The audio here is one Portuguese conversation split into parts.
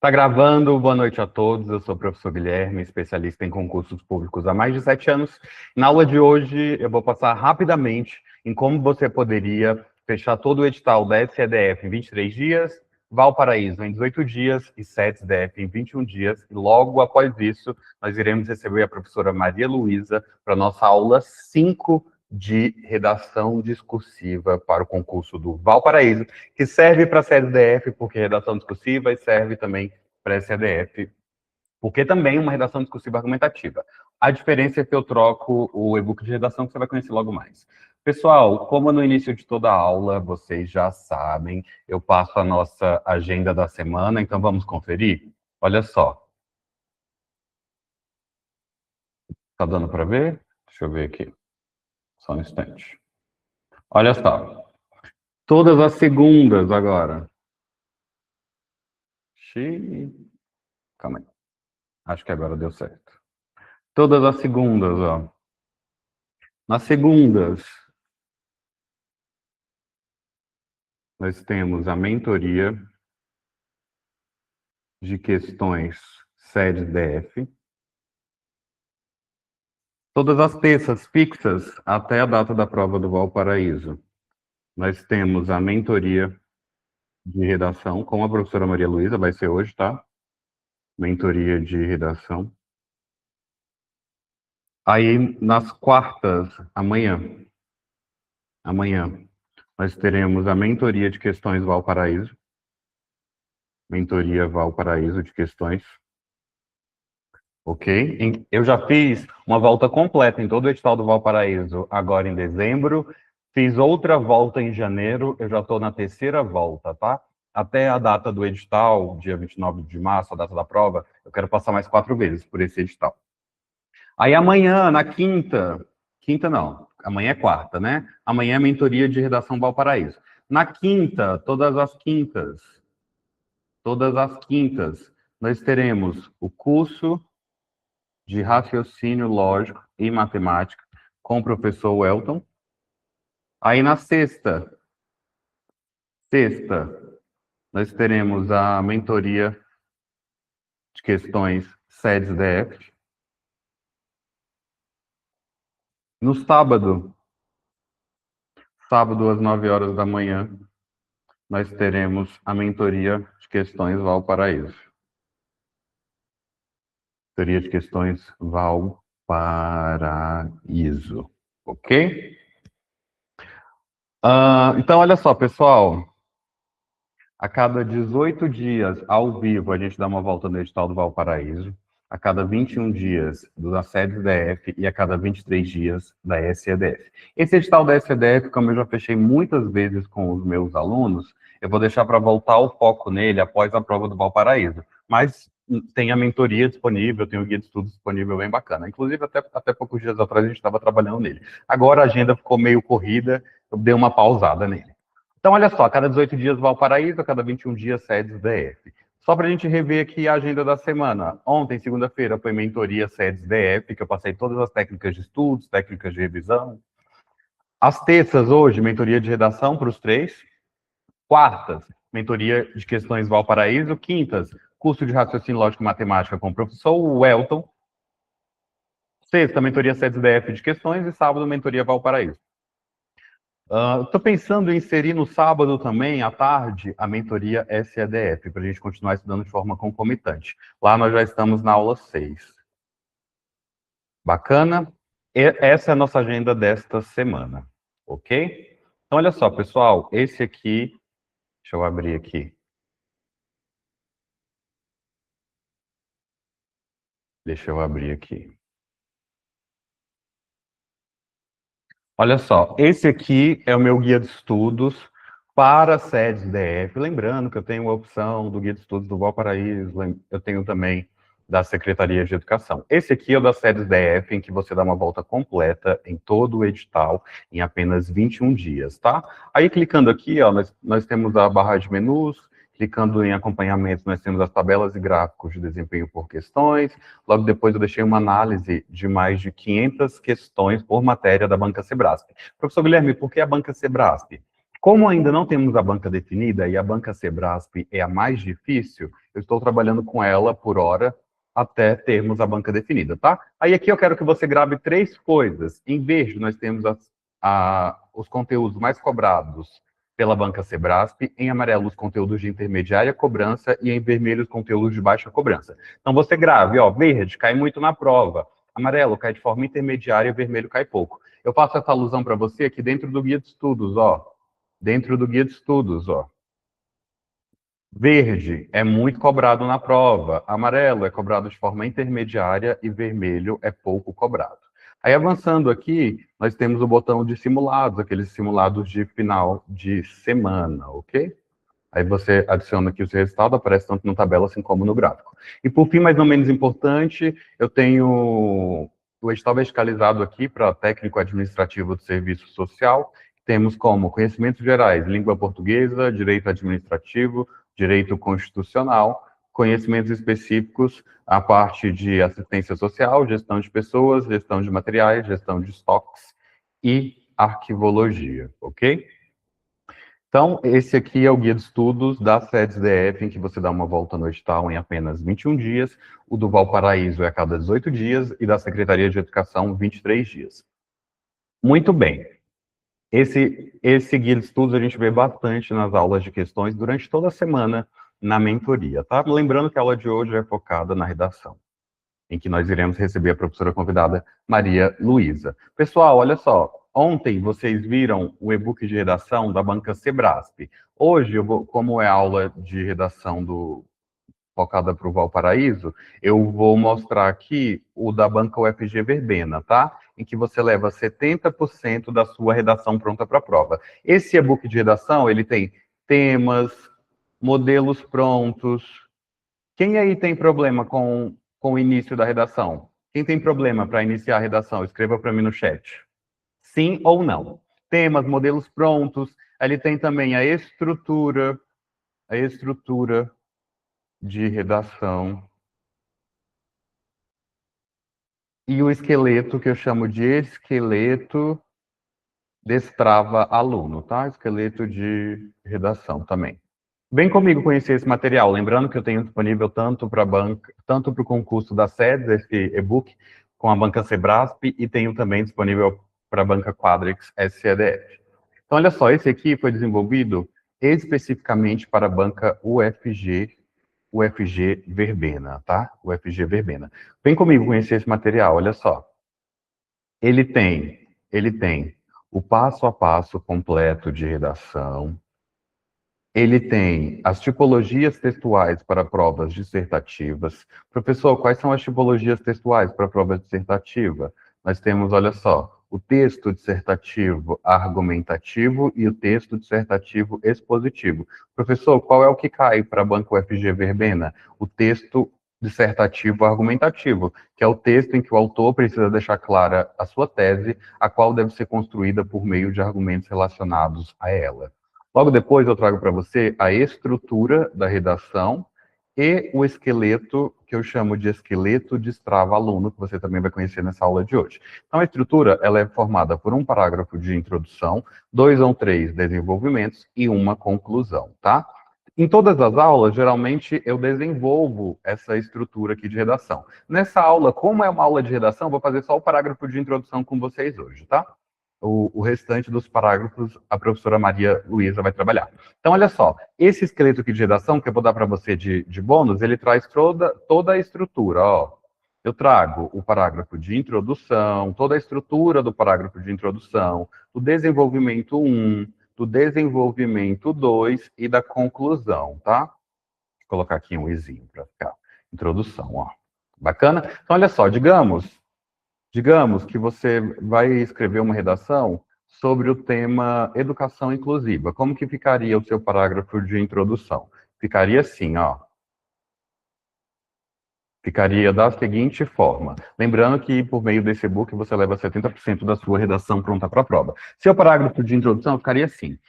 Tá gravando, boa noite a todos. Eu sou o professor Guilherme, especialista em concursos públicos há mais de 7 anos. Na aula de hoje, eu vou passar rapidamente em como você poderia fechar todo o edital da SEDF em 23 dias, Valparaíso em 18 dias e SEDF em 21 dias. E logo após isso, nós iremos receber a professora Maria Luísa para a nossa aula 5 de redação discursiva para o concurso do Valparaíso, que serve para a SEDF, porque é redação discursiva, e serve também para a SEDF, porque também é uma redação discursiva argumentativa. A diferença é que eu troco o e-book de redação, que você vai conhecer logo mais. Pessoal, como no início de toda a aula, vocês já sabem, eu passo a nossa agenda da semana, então vamos conferir? Olha só. Tá dando para ver? Deixa eu ver aqui. Só um instante. Olha só. Todas as segundas agora. Calma aí. Acho que agora deu certo. Todas as segundas, ó. Nas segundas, nós temos a mentoria de questões SEDF. Todas as terças fixas até a data da prova do Valparaíso, nós temos a mentoria de redação com a professora Maria Luísa, vai ser hoje, tá? Mentoria de redação. Aí, nas quartas, amanhã, nós teremos a mentoria de questões Valparaíso. Mentoria Valparaíso de questões. Ok? Eu já fiz uma volta completa em todo o edital do Valparaíso, agora em dezembro. Fiz outra volta em janeiro, eu já estou na terceira volta, tá? Até a data do edital, dia 29 de março, a data da prova, eu quero passar mais 4 vezes por esse edital. Aí amanhã, na quinta não, amanhã é quarta, né? Amanhã é mentoria de redação Valparaíso. Na quinta, todas as quintas, nós teremos o curso de raciocínio lógico e matemática com o professor Welton. Aí na sexta, nós teremos a mentoria de questões SEDF. No sábado às 9 horas da manhã, nós teremos a mentoria de questões Valparaíso. Mentoria de questões Valparaíso, ok? Então, olha só, pessoal. A cada 18 dias, ao vivo, a gente dá uma volta no edital do Valparaíso. A cada 21 dias, da SEDF, e a cada 23 dias, da SEDF. Esse edital da SEDF, como eu já fechei muitas vezes com os meus alunos, eu vou deixar para voltar o foco nele após a prova do Valparaíso. Mas tem a mentoria disponível, tem o guia de estudos disponível bem bacana. Inclusive, até poucos dias atrás, a gente estava trabalhando nele. Agora a agenda ficou meio corrida, eu dei uma pausada nele. Então, olha só, a cada 18 dias Valparaíso, a cada 21 dias SEDES-DF. Só para a gente rever aqui a agenda da semana. Ontem, segunda-feira, foi mentoria SEDES-DF, que eu passei todas as técnicas de estudos, técnicas de revisão. As terças, hoje, mentoria de redação para os 3. Quartas, mentoria de questões Valparaíso. Quintas, curso de raciocínio lógico e matemática com o professor Welton. Sexta, mentoria SEDES-DF de questões. E sábado, mentoria Valparaíso. Estou pensando em inserir no sábado também, à tarde, a mentoria SEDF, para a gente continuar estudando de forma concomitante. Lá nós já estamos na aula 6. Bacana? Essa é a nossa agenda desta semana, ok? Então, olha só, pessoal, esse aqui... Deixa eu abrir aqui. Olha só, esse aqui é o meu guia de estudos para a SEDES-DF. Lembrando que eu tenho a opção do guia de estudos do Valparaíso, eu tenho também da Secretaria de Educação. Esse aqui é o da SEDES-DF, em que você dá uma volta completa em todo o edital em apenas 21 dias, tá? Aí, clicando aqui, ó, nós temos a barra de menus. Clicando em acompanhamento, nós temos as tabelas e gráficos de desempenho por questões. Logo depois eu deixei uma análise de mais de 500 questões por matéria da Banca Sebrasp. Professor Guilherme, por que a Banca Sebrasp? Como ainda não temos a banca definida e a banca Sebrasp é a mais difícil, eu estou trabalhando com ela por hora até termos a banca definida, tá? Aí aqui eu quero que você grave 3 coisas. Em verde, nós temos os conteúdos mais cobrados pela banca Sebrasp, em amarelo os conteúdos de intermediária cobrança e em vermelho os conteúdos de baixa cobrança. Então você grave, ó, verde cai muito na prova, amarelo cai de forma intermediária, vermelho cai pouco. Eu faço essa alusão para você aqui dentro do guia de estudos, ó. Dentro do guia de estudos, ó. Verde é muito cobrado na prova, amarelo é cobrado de forma intermediária e vermelho é pouco cobrado. Aí avançando aqui, nós temos o botão de simulados, aqueles simulados de final de semana, ok? Aí você adiciona aqui o seu resultado, aparece tanto na tabela assim como no gráfico. E por fim, mas não menos importante, eu tenho o edital verticalizado aqui para técnico administrativo do serviço social. Temos como conhecimentos gerais, língua portuguesa, direito administrativo, direito constitucional, conhecimentos específicos, a parte de assistência social, gestão de pessoas, gestão de materiais, gestão de estoques e arquivologia, ok? Então, esse aqui é o guia de estudos da SEDES DF, em que você dá uma volta no edital em apenas 21 dias, o do Valparaíso é a cada 18 dias e da Secretaria de Educação 23 dias. Muito bem. Esse guia de estudos a gente vê bastante nas aulas de questões durante toda a semana na mentoria, tá? Lembrando que a aula de hoje é focada na redação, em que nós iremos receber a professora convidada Maria Luísa. Pessoal, olha só, ontem vocês viram o e-book de redação da banca Sebrasp. Hoje, como é aula de redação focada para o Valparaíso, eu vou mostrar aqui o da banca UFG Verbena, tá? Em que você leva 70% da sua redação pronta para a prova. Esse e-book de redação, ele tem temas, modelos prontos. Quem aí tem problema com o início da redação? Quem tem problema para iniciar a redação? Escreva para mim no chat. Sim ou não? Temas, modelos prontos. Ele tem também a estrutura de redação e o esqueleto, que eu chamo de esqueleto destrava aluno, tá? Esqueleto de redação também. Vem comigo conhecer esse material, lembrando que eu tenho disponível tanto para banca, tanto para o concurso da SEDES, esse e-book, com a banca Sebrasp, e tenho também disponível para a banca Quadrix SCDF. Então, olha só, esse aqui foi desenvolvido especificamente para a banca UFG Verbena, tá? UFG Verbena. Vem comigo conhecer esse material, olha só. Ele tem o passo a passo completo de redação, ele tem as tipologias textuais para provas dissertativas. Professor, quais são as tipologias textuais para prova dissertativa? Nós temos, olha só, o texto dissertativo argumentativo e o texto dissertativo expositivo. Professor, qual é o que cai para a banca UFG Verbena? O texto dissertativo argumentativo, que é o texto em que o autor precisa deixar clara a sua tese, a qual deve ser construída por meio de argumentos relacionados a ela. Logo depois eu trago para você a estrutura da redação e o esqueleto, que eu chamo de esqueleto destrava-aluno, que você também vai conhecer nessa aula de hoje. Então, a estrutura ela é formada por um parágrafo de introdução, 2 ou 3 desenvolvimentos e uma conclusão, tá? Em todas as aulas, geralmente, eu desenvolvo essa estrutura aqui de redação. Nessa aula, como é uma aula de redação, vou fazer só o parágrafo de introdução com vocês hoje, tá? O restante dos parágrafos a professora Maria Luísa vai trabalhar. Então, olha só, esse esqueleto aqui de redação, que eu vou dar para você de bônus, ele traz toda a estrutura, ó. Eu trago o parágrafo de introdução, toda a estrutura do parágrafo de introdução, do desenvolvimento 1, do desenvolvimento 2 e da conclusão, tá? Vou colocar aqui um izinho para ficar. Introdução, ó. Bacana? Então, olha só, digamos que você vai escrever uma redação sobre o tema educação inclusiva. Como que ficaria o seu parágrafo de introdução? Ficaria assim, ó. Ficaria da seguinte forma. Lembrando que, por meio desse e-book, você leva 70% da sua redação pronta para a prova. Seu parágrafo de introdução ficaria assim.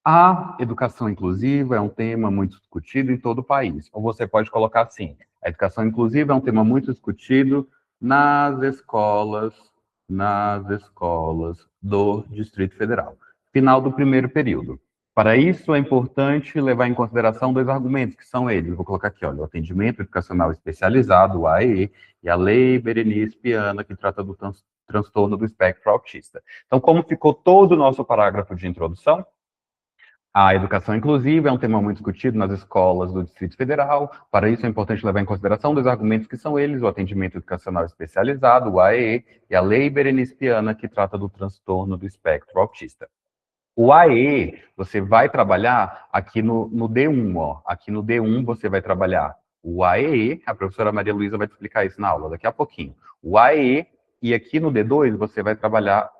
A educação inclusiva é um tema muito discutido em todo o país. Ou você pode colocar assim: a educação inclusiva é um tema muito discutido nas escolas do Distrito Federal. Final do primeiro período. Para isso, é importante levar em consideração dois argumentos, que são eles. Vou colocar aqui, olha, o atendimento educacional especializado, o AEE, e a Lei Berenice Piana, que trata do transtorno do espectro autista. Então, como ficou todo o nosso parágrafo de introdução, a educação inclusiva é um tema muito discutido nas escolas do Distrito Federal. Para isso, é importante levar em consideração dois argumentos que são eles, o atendimento educacional especializado, o AEE, e a Lei Berenice Piana, que trata do transtorno do espectro autista. O AE, você vai trabalhar aqui no D1, ó. Aqui no D1 você vai trabalhar o AE, a professora Maria Luísa vai te explicar isso na aula daqui a pouquinho. O AE, e aqui no D2 você vai trabalhar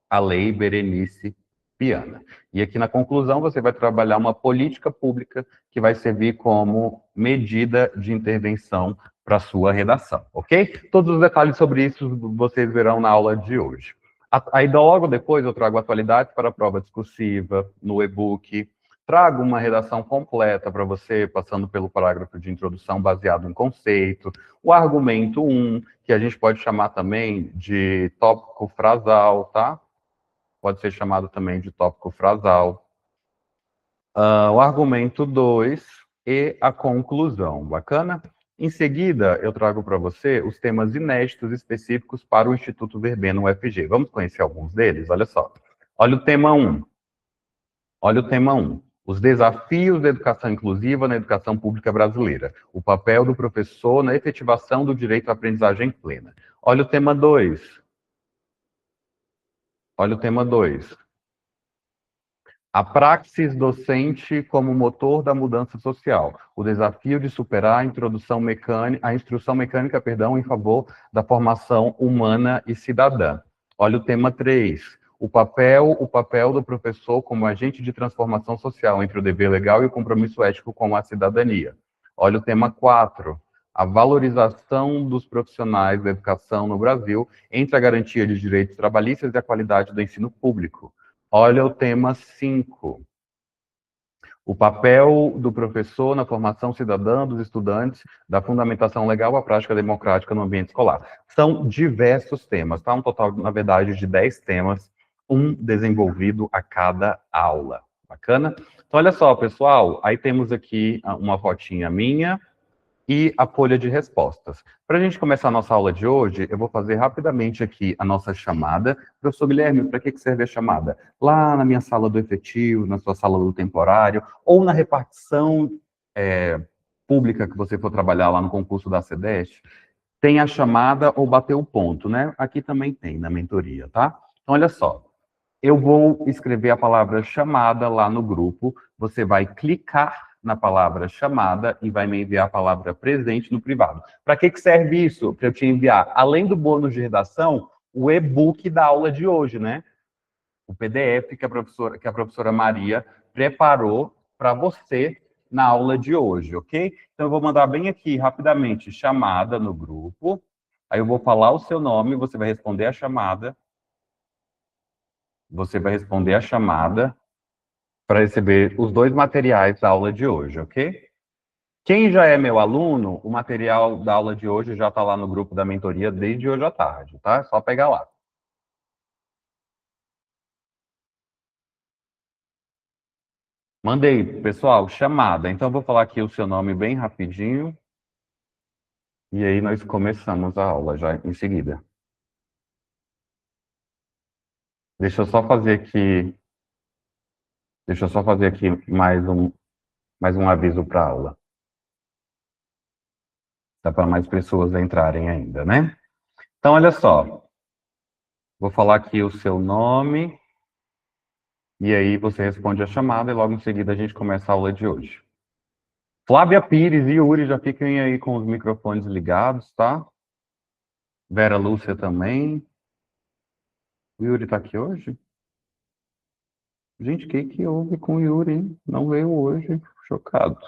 a Lei Berenice Piana. E aqui na conclusão você vai trabalhar uma política pública que vai servir como medida de intervenção para a sua redação, ok? Todos os detalhes sobre isso vocês verão na aula de hoje. Aí logo depois eu trago atualidades para a prova discursiva, no e-book, trago uma redação completa para você, passando pelo parágrafo de introdução baseado em conceito, o argumento 1, que a gente pode chamar também de tópico frasal, tá? Pode ser chamado também de tópico frasal. O argumento 2 e a conclusão. Bacana? Em seguida, eu trago para você os temas inéditos específicos para o Instituto Verbena UFG. Vamos conhecer alguns deles? Olha só. Olha o tema 1. Olha o tema 1. Os desafios da educação inclusiva na educação pública brasileira. O papel do professor na efetivação do direito à aprendizagem plena. Olha o tema 2. Olha o tema 2. A praxis docente como motor da mudança social. O desafio de superar a instrução mecânica, em favor da formação humana e cidadã. Olha o tema 3. O papel do professor como agente de transformação social entre o dever legal e o compromisso ético com a cidadania. Olha o tema 4. A valorização dos profissionais da educação no Brasil entre a garantia de direitos trabalhistas e a qualidade do ensino público. Olha o tema 5. O papel do professor na formação cidadã dos estudantes, da fundamentação legal à prática democrática no ambiente escolar. São diversos temas, tá? Um total, na verdade, de 10 temas, um desenvolvido a cada aula. Bacana? Então, olha só, pessoal, aí temos aqui uma fotinha minha e a folha de respostas. Para a gente começar a nossa aula de hoje, eu vou fazer rapidamente aqui a nossa chamada. Professor Guilherme, para que serve a chamada? Lá na minha sala do efetivo, na sua sala do temporário, ou na repartição pública que você for trabalhar lá no concurso da SEDEST, tem a chamada ou bater o ponto, né? Aqui também tem, na mentoria, tá? Então, olha só. Eu vou escrever a palavra chamada lá no grupo, você vai clicar na palavra chamada e vai me enviar a palavra presente no privado. Para que serve isso? Para eu te enviar, além do bônus de redação, o e-book da aula de hoje, né? O PDF que a professora Maria preparou para você na aula de hoje, ok? Então, eu vou mandar bem aqui, rapidamente, chamada no grupo. Aí eu vou falar o seu nome, você vai responder a chamada. Você vai responder a chamada para receber os dois materiais da aula de hoje, ok? Quem já é meu aluno, o material da aula de hoje já está lá no grupo da mentoria desde hoje à tarde, tá? É só pegar lá. Mandei, pessoal, chamada. Então, eu vou falar aqui o seu nome bem rapidinho. E aí nós começamos a aula já em seguida. Deixa eu só fazer aqui. Deixa eu só fazer aqui mais um aviso para a aula. Dá para mais pessoas entrarem ainda, né? Então, olha só. Vou falar aqui o seu nome. E aí você responde a chamada e logo em seguida a gente começa a aula de hoje. Flávia Pires e Yuri já fiquem aí com os microfones ligados, tá? Vera Lúcia também. O Yuri tá aqui hoje? Gente, o que houve com o Yuri, hein? Não veio hoje. Chocado.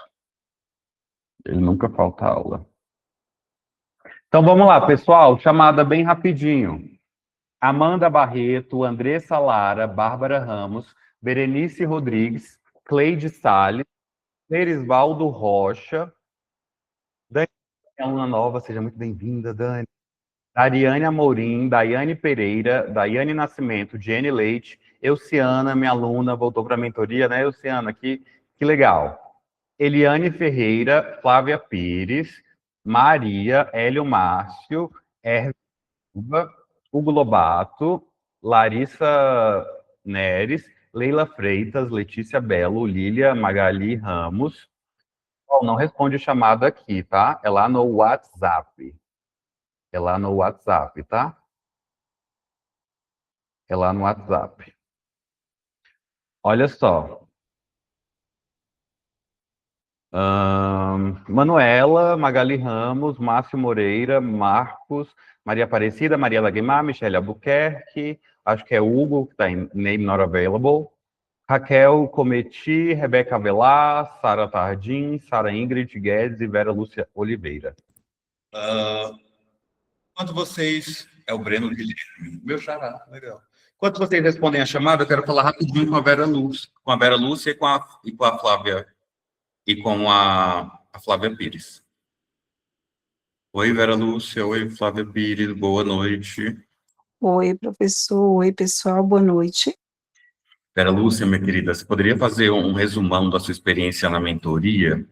Ele nunca falta aula. Então vamos lá, pessoal. Chamada bem rapidinho. Amanda Barreto, Andressa Lara, Bárbara Ramos, Berenice Rodrigues, Cleide Salles, Nerisvaldo Rocha, Dani Aluna Nova, seja muito bem-vinda, Dani. Ariane Amorim, Daiane Pereira, Daiane Nascimento, Jenny Leite, Euciana, minha aluna, voltou para a mentoria, né, Euciana? Que legal. Eliane Ferreira, Flávia Pires, Maria, Hélio Márcio, Erva, Hugo Lobato, Larissa Neres, Leila Freitas, Letícia Belo, Lília Magali Ramos. Oh, não responde chamada aqui, tá? É lá no WhatsApp. É lá no WhatsApp, tá? É lá no WhatsApp. Olha só. Manuela, Magali Ramos, Márcio Moreira, Marcos, Maria Aparecida, Maria Guimar, Michelle Albuquerque, acho que é Hugo, que está em Name Not Available, Raquel Cometi, Rebeca Avelar, Sara Tardim, Sara Ingrid Guedes e Vera Lúcia Oliveira. Quando vocês... É o Breno Guilherme, meu xará, legal. Enquanto vocês respondem a chamada, eu quero falar rapidinho com a Vera Lúcia, e com a Flávia e com a Flávia Pires. Oi, Vera Lúcia. Oi, Flávia Pires. Boa noite. Oi, professor. Oi, pessoal. Boa noite. Vera Lúcia, minha querida, você poderia fazer um resumão da sua experiência na mentoria?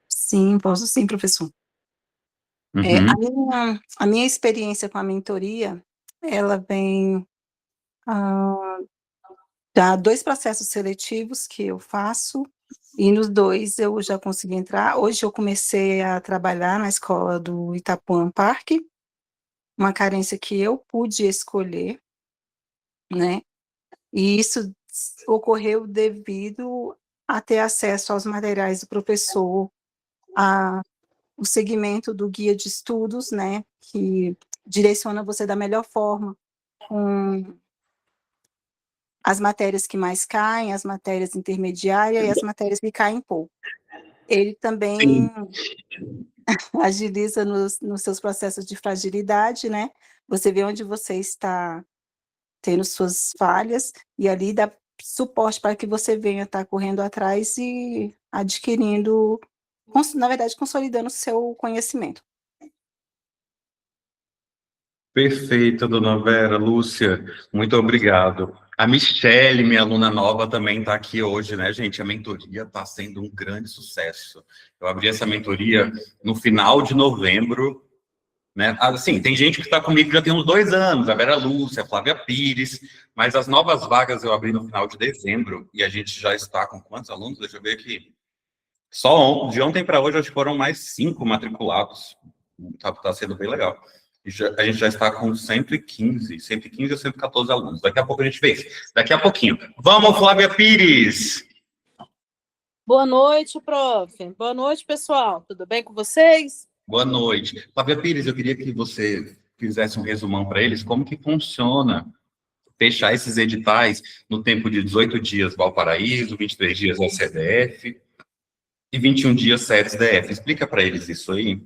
Sim, posso sim, professor. Uhum. A minha experiência com a mentoria, ela vem já 2 processos seletivos que eu faço, e nos 2 eu já consegui entrar. Hoje eu comecei a trabalhar na escola do Itapuã Parque, uma carência que eu pude escolher, né, e isso ocorreu devido a ter acesso aos materiais do professor, o segmento do guia de estudos, né, que direciona você da melhor forma com as matérias que mais caem, as matérias intermediárias e as matérias que caem pouco. Ele também agiliza nos seus processos de fragilidade, né, você vê onde você está tendo suas falhas, e ali dá suporte para que você venha estar correndo atrás e adquirindo, na verdade, consolidando o seu conhecimento. Perfeito, dona Vera Lúcia. Muito obrigado. A Michelle, minha aluna nova, também está aqui hoje, né, gente? A mentoria está sendo um grande sucesso. Eu abri essa mentoria no final de novembro, né? Assim, tem gente que está comigo já tem uns 2 anos, a Vera Lúcia, a Flávia Pires, mas as novas vagas eu abri no final de dezembro e a gente já está com quantos alunos? Deixa eu ver aqui. Só de ontem para hoje, acho que foram mais 5 matriculados. Tá sendo bem legal. A gente já está com 115 ou 114 alunos. Daqui a pouco a gente vê. Daqui a pouquinho. Vamos, Flávia Pires! Boa noite, prof. Boa noite, pessoal. Tudo bem com vocês? Boa noite. Flávia Pires, eu queria que você fizesse um resumão para eles, como que funciona fechar esses editais no tempo de 18 dias Valparaíso, 23 dias ao CDF e 21 dias SEDES-DF. Explica para eles isso aí.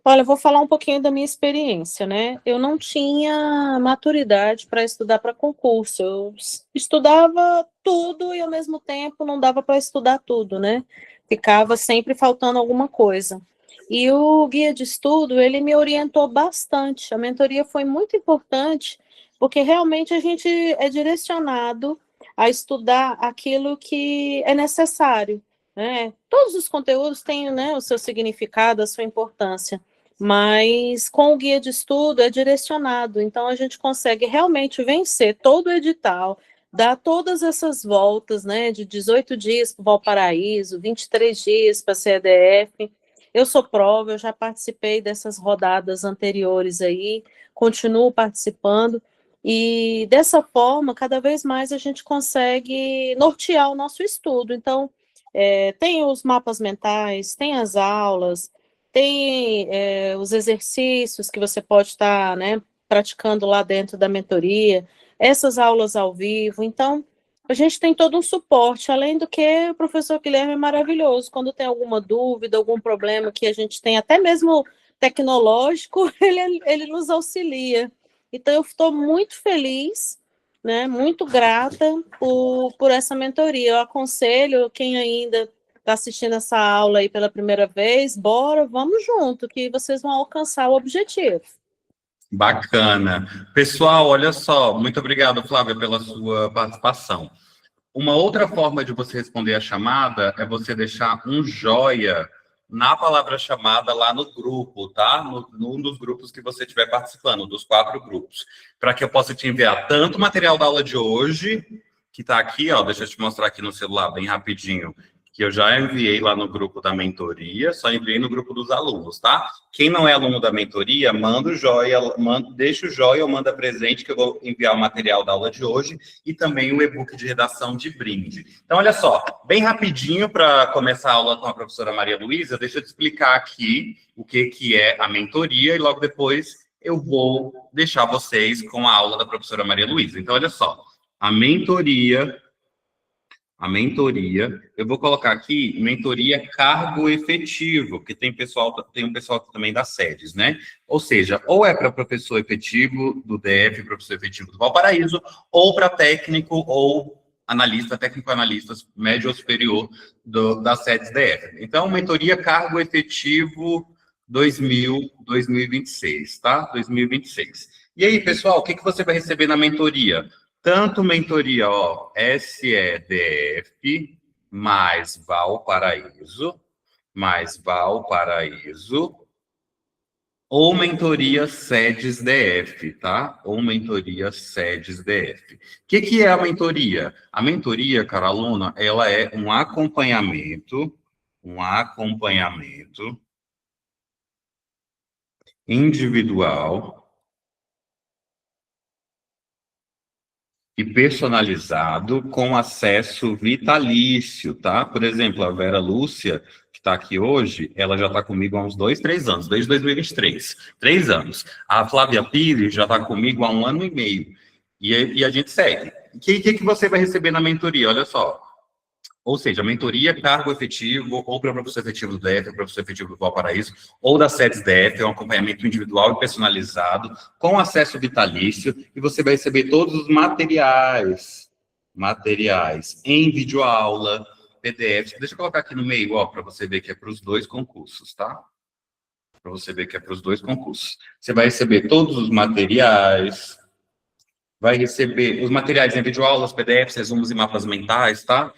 Olha, eu vou falar um pouquinho da minha experiência, né? Eu não tinha maturidade para estudar para concurso. Eu estudava tudo e, ao mesmo tempo, não dava para estudar tudo, né? Ficava sempre faltando alguma coisa. E o guia de estudo, ele me orientou bastante. A mentoria foi muito importante, porque realmente a gente é direcionado a estudar aquilo que é necessário, né? Todos os conteúdos têm, né, o seu significado, a sua importância, mas com o guia de estudo é direcionado, então a gente consegue realmente vencer todo o edital, dar todas essas voltas, né, de 18 dias para o Valparaíso, 23 dias para a CDF. Eu sou prova, eu já participei dessas rodadas anteriores aí, continuo participando, e dessa forma, cada vez mais a gente consegue nortear o nosso estudo. Então, tem os mapas mentais, tem as aulas, tem os exercícios que você pode estar, né, praticando lá dentro da mentoria, essas aulas ao vivo. Então, a gente tem todo um suporte, além do que o professor Guilherme é maravilhoso. Quando tem alguma dúvida, algum problema que a gente tem, até mesmo tecnológico, ele nos auxilia. Então, eu estou muito feliz, né, muito grata por essa mentoria. Eu aconselho quem ainda está assistindo essa aula aí pela primeira vez, bora, vamos junto, que vocês vão alcançar o objetivo. Bacana. Pessoal, olha só, muito obrigado, Flávia, pela sua participação. Uma outra forma de você responder a chamada é você deixar um joia na palavra chamada lá no grupo, tá? Num dos grupos que você estiver participando, dos 4 grupos, para que eu possa te enviar tanto o material da aula de hoje, que está aqui, ó, deixa eu te mostrar aqui no celular bem rapidinho, que eu já enviei lá no grupo da mentoria, só enviei no grupo dos alunos, tá? Quem não é aluno da mentoria, manda o joia, deixa o joia ou manda presente, que eu vou enviar o material da aula de hoje e também o e-book de redação de brinde. Então, olha só, bem rapidinho para começar a aula com a professora Maria Luísa, deixa eu te explicar aqui o que é a mentoria e logo depois eu vou deixar vocês com a aula da professora Maria Luísa. Então, olha só, a mentoria, eu vou colocar aqui mentoria cargo efetivo, porque tem um pessoal também das sedes, né? Ou seja, ou é para professor efetivo do DF, professor efetivo do Valparaíso, ou para técnico ou analista, técnico-analistas médio ou superior das sedes DF. Então, mentoria cargo efetivo 2026, tá? 2026. E aí, pessoal, o que você vai receber na mentoria? Tanto mentoria, ó, SEDF, mais Valparaíso, ou mentoria SEDES DF, tá? Ou mentoria SEDES DF. O que é a mentoria? A mentoria, cara aluna, ela é um acompanhamento individual e personalizado com acesso vitalício, tá? Por exemplo, a Vera Lúcia, que está aqui hoje, ela já está comigo há uns 2, 3 anos, desde 2023. 3 anos. A Flávia Pires já está comigo há 1 ano e meio. E a gente segue. O que você vai receber na mentoria? Olha só. Ou seja, mentoria, cargo efetivo, ou para professor efetivo do DF, ou professor efetivo do Valparaíso, ou da SEDES DF, é um acompanhamento individual e personalizado, com acesso vitalício, e você vai receber todos os materiais em videoaula, PDF. Deixa eu colocar aqui no meio, ó, para você ver que é para os 2 concursos, tá? Para você ver que é para os 2 concursos. Você vai receber todos os materiais, vai receber os materiais em videoaulas, PDFs, resumos e mapas mentais, tá?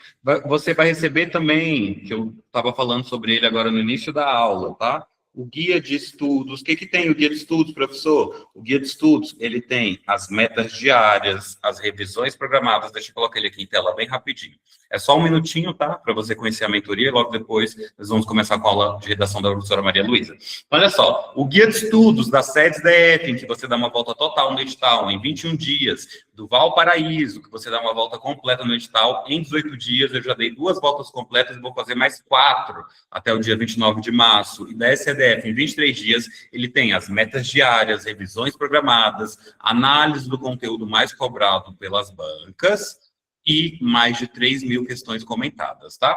Você vai receber também, que eu estava falando sobre ele agora no início da aula, tá? O guia de estudos. O que tem o guia de estudos, professor? O guia de estudos, ele tem as metas diárias, as revisões programadas. Deixa eu colocar ele aqui em tela bem rapidinho. É só 1 minutinho, tá? Para você conhecer a mentoria e logo depois nós vamos começar com a aula de redação da professora Maria Luísa. Olha só, o guia de estudos da SEDES DF, em que você dá uma volta total no edital em 21 dias, do Valparaíso, que você dá uma volta completa no edital em 18 dias, eu já dei 2 voltas completas e vou fazer mais 4 até o dia 29 de março. E da SEDF, em 23 dias, ele tem as metas diárias, revisões programadas, análise do conteúdo mais cobrado pelas bancas, e mais de 3.000 questões comentadas, tá?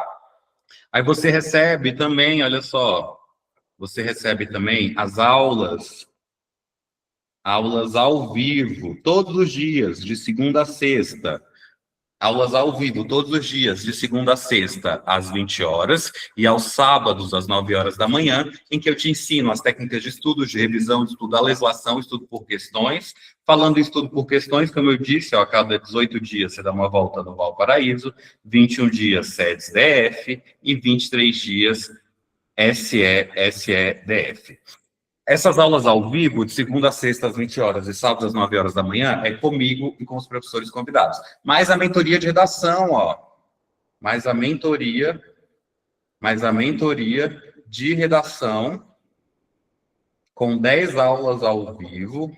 Aí você recebe também, olha só, você recebe também as aulas ao vivo, todos os dias, de segunda a sexta. Aulas ao vivo, todos os dias, de segunda a sexta, às 20 horas, e aos sábados, às 9 horas da manhã, em que eu te ensino as técnicas de estudo, de revisão, de estudo da legislação, estudo por questões. Falando em estudo por questões, como eu disse, ó, a cada 18 dias você dá uma volta no Valparaíso, 21 dias SEDES DF e 23 dias SEDF. Essas aulas ao vivo, de segunda a sexta, às 20 horas, e sábado, às 9 horas da manhã, é comigo e com os professores convidados. Mais a mentoria de redação, ó. Mais a mentoria de redação, com 10 aulas ao vivo,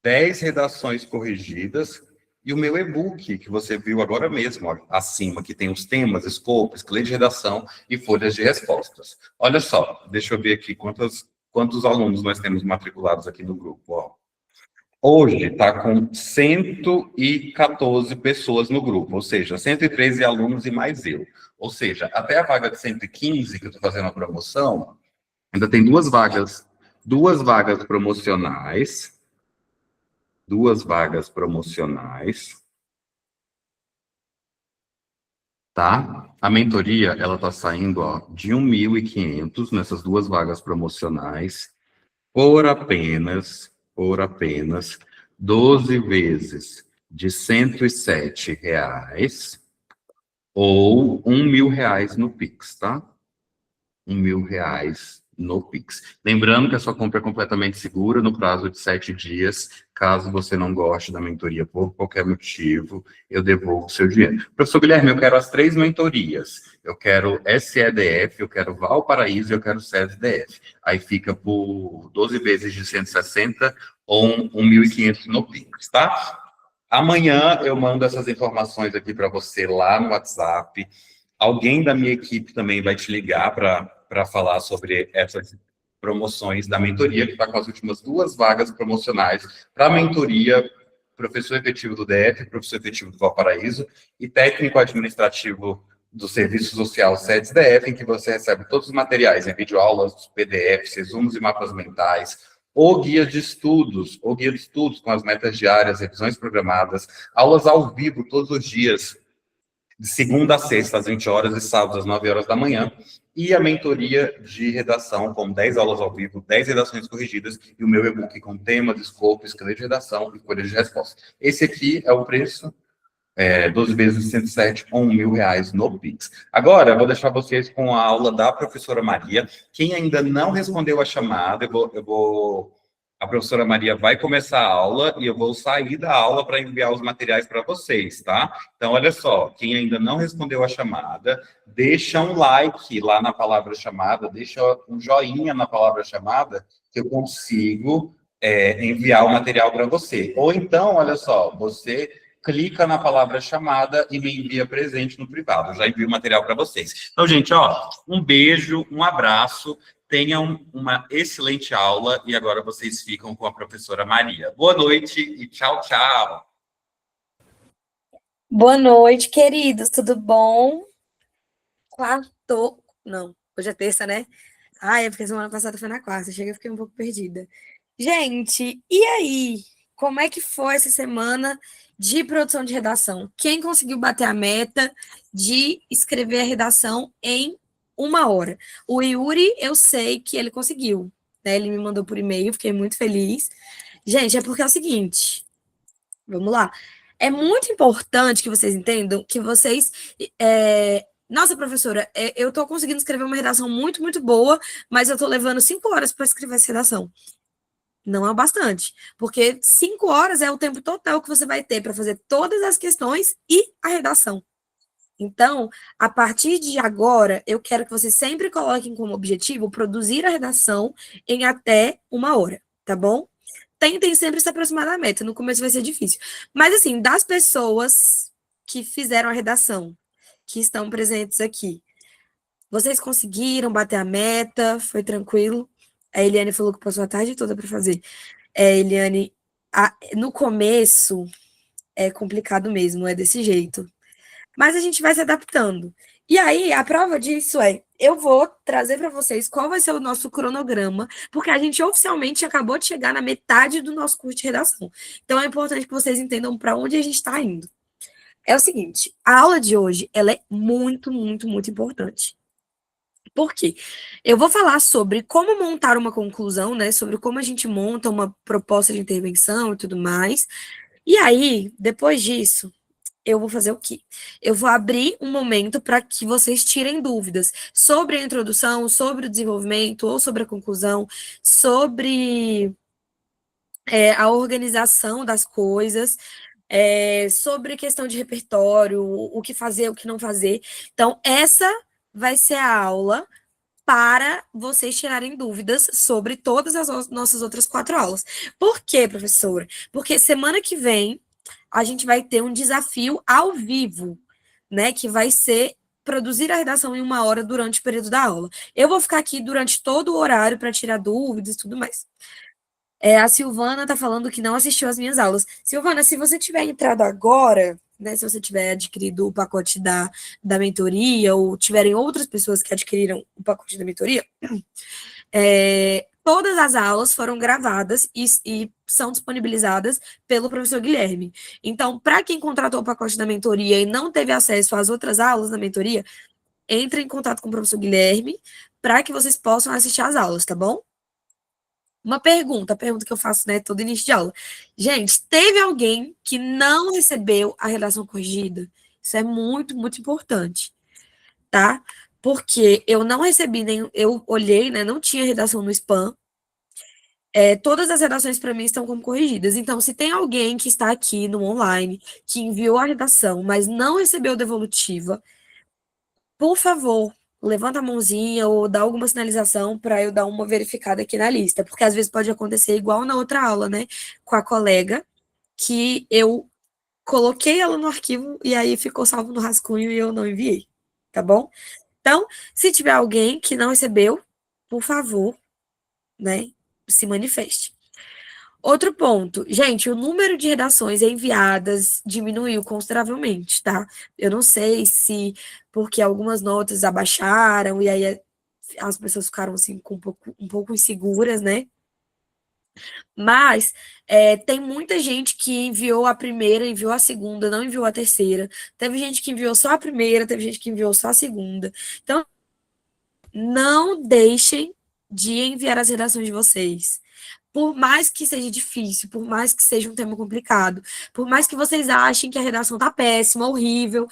10 redações corrigidas, e o meu e-book, que você viu agora mesmo, ó, acima, que tem os temas, escopo, esqueleto de redação e folhas de respostas. Olha só, deixa eu ver aqui quantos alunos nós temos matriculados aqui no grupo, ó. Hoje está com 114 pessoas no grupo, ou seja, 113 alunos e mais eu. Ou seja, até a vaga de 115, que eu estou fazendo a promoção, ainda tem 2 vagas promocionais, 2 vagas promocionais, tá? A mentoria, ela está saindo, ó, de 1.500 nessas 2 vagas promocionais, por apenas por apenas 12 vezes de R$ 107 ou R$ 1.000 no Pix, tá? R$ 1.000 no Pix. Lembrando que a sua compra é completamente segura no prazo de 7 dias. Caso você não goste da mentoria por qualquer motivo, eu devolvo o seu dinheiro. Professor Guilherme, eu quero as 3 mentorias. Eu quero SEDF, eu quero Valparaíso e eu quero SESDF. Aí fica por 12 vezes de 160 ou 1.500 no Pix, tá? Amanhã eu mando essas informações aqui para você lá no WhatsApp. Alguém da minha equipe também vai te ligar para falar sobre essas promoções da mentoria, que está com as últimas 2 vagas promocionais para a mentoria professor efetivo do DF, professor efetivo do Valparaíso e técnico administrativo do Serviço Social SEDES-DF, em que você recebe todos os materiais em videoaulas, PDFs, resumos e mapas mentais, o guia de estudos com as metas diárias, revisões programadas, aulas ao vivo todos os dias, de segunda a sexta, às 20 horas, e sábado, às 9 horas da manhã, e a mentoria de redação, com 10 aulas ao vivo, 10 redações corrigidas, e o meu e-book com temas, escopo, esqueleto de redação e folhas de resposta. Esse aqui é o preço, 12 vezes de 107, com R$ 1.000 no Pix. Agora, eu vou deixar vocês com a aula da professora Maria. Quem ainda não respondeu a chamada, a professora Maria vai começar a aula e eu vou sair da aula para enviar os materiais para vocês, tá? Então, olha só, quem ainda não respondeu a chamada, deixa um like lá na palavra chamada, deixa um joinha na palavra chamada, que eu consigo enviar o material para você. Ou então, olha só, você clica na palavra chamada e me envia presente no privado. Eu já envio o material para vocês. Então, gente, ó, um beijo, um abraço. Tenham uma excelente aula e agora vocês ficam com a professora Maria. Boa noite e tchau, tchau. Boa noite, queridos, tudo bom? Não, hoje é terça, né? É porque semana passada foi na quarta, chega e fiquei um pouco perdida. Gente, e aí? Como é que foi essa semana de produção de redação? Quem conseguiu bater a meta de escrever a redação em 1 hora? O Yuri, eu sei que ele conseguiu, né? Ele me mandou por e-mail, fiquei muito feliz. Gente, é porque é o seguinte, vamos lá. É muito importante que vocês entendam que vocês... Nossa, professora, eu estou conseguindo escrever uma redação muito, muito boa, mas eu estou levando 5 horas para escrever essa redação. Não é o bastante, porque 5 horas é o tempo total que você vai ter para fazer todas as questões e a redação. Então, a partir de agora, eu quero que vocês sempre coloquem como objetivo produzir a redação em até 1 hora, tá bom? Tentem sempre se aproximar da meta, no começo vai ser difícil. Mas, assim, das pessoas que fizeram a redação, que estão presentes aqui, vocês conseguiram bater a meta? Foi tranquilo? A Eliane falou que passou a tarde toda para fazer. Eliane, no começo é complicado mesmo, é desse jeito. Mas a gente vai se adaptando. E aí, a prova disso eu vou trazer para vocês qual vai ser o nosso cronograma, porque a gente oficialmente acabou de chegar na metade do nosso curso de redação. Então, é importante que vocês entendam para onde a gente está indo. É o seguinte, a aula de hoje, ela é muito, muito, muito importante. Por quê? Eu vou falar sobre como montar uma conclusão, né? Sobre como a gente monta uma proposta de intervenção e tudo mais. E aí, depois disso, eu vou fazer o quê? Eu vou abrir um momento para que vocês tirem dúvidas sobre a introdução, sobre o desenvolvimento, ou sobre a conclusão, sobre a organização das coisas, sobre questão de repertório, o que fazer, o que não fazer. Então, essa vai ser a aula para vocês tirarem dúvidas sobre todas as nossas outras 4 aulas. Por quê, professora? Porque semana que vem a gente vai ter um desafio ao vivo, né? Que vai ser produzir a redação em 1 hora durante o período da aula. Eu vou ficar aqui durante todo o horário para tirar dúvidas e tudo mais. A Silvana está falando que não assistiu às minhas aulas. Silvana, se você tiver entrado agora, né, se você tiver adquirido o pacote da mentoria, ou tiverem outras pessoas que adquiriram o pacote da mentoria, todas as aulas foram gravadas e são disponibilizadas pelo professor Guilherme. Então, para quem contratou o pacote da mentoria e não teve acesso às outras aulas da mentoria, entre em contato com o professor Guilherme para que vocês possam assistir às aulas, tá bom? Uma pergunta, a pergunta que eu faço, né, todo início de aula. Gente, teve alguém que não recebeu a redação corrigida? Isso é muito, muito importante, tá? Porque eu não recebi nem, eu olhei, né, não tinha redação no spam. Todas as redações para mim estão como corrigidas. Então, se tem alguém que está aqui no online, que enviou a redação, mas não recebeu devolutiva, por favor, levanta a mãozinha ou dá alguma sinalização para eu dar uma verificada aqui na lista, porque às vezes pode acontecer igual na outra aula, né, com a colega, que eu coloquei ela no arquivo e aí ficou salvo no rascunho e eu não enviei, tá bom? Então, se tiver alguém que não recebeu, por favor, né, se manifeste. Outro ponto, gente, o número de redações enviadas diminuiu consideravelmente, tá? Eu não sei se porque algumas notas abaixaram e aí as pessoas ficaram assim com um pouco inseguras, né? Mas tem muita gente que enviou a primeira, enviou a segunda, não enviou a terceira. Teve gente que enviou só a primeira, teve gente que enviou só a segunda. Então, não deixem de enviar as redações de vocês. Por mais que seja difícil, por mais que seja um tema complicado, por mais que vocês achem que a redação tá péssima, horrível,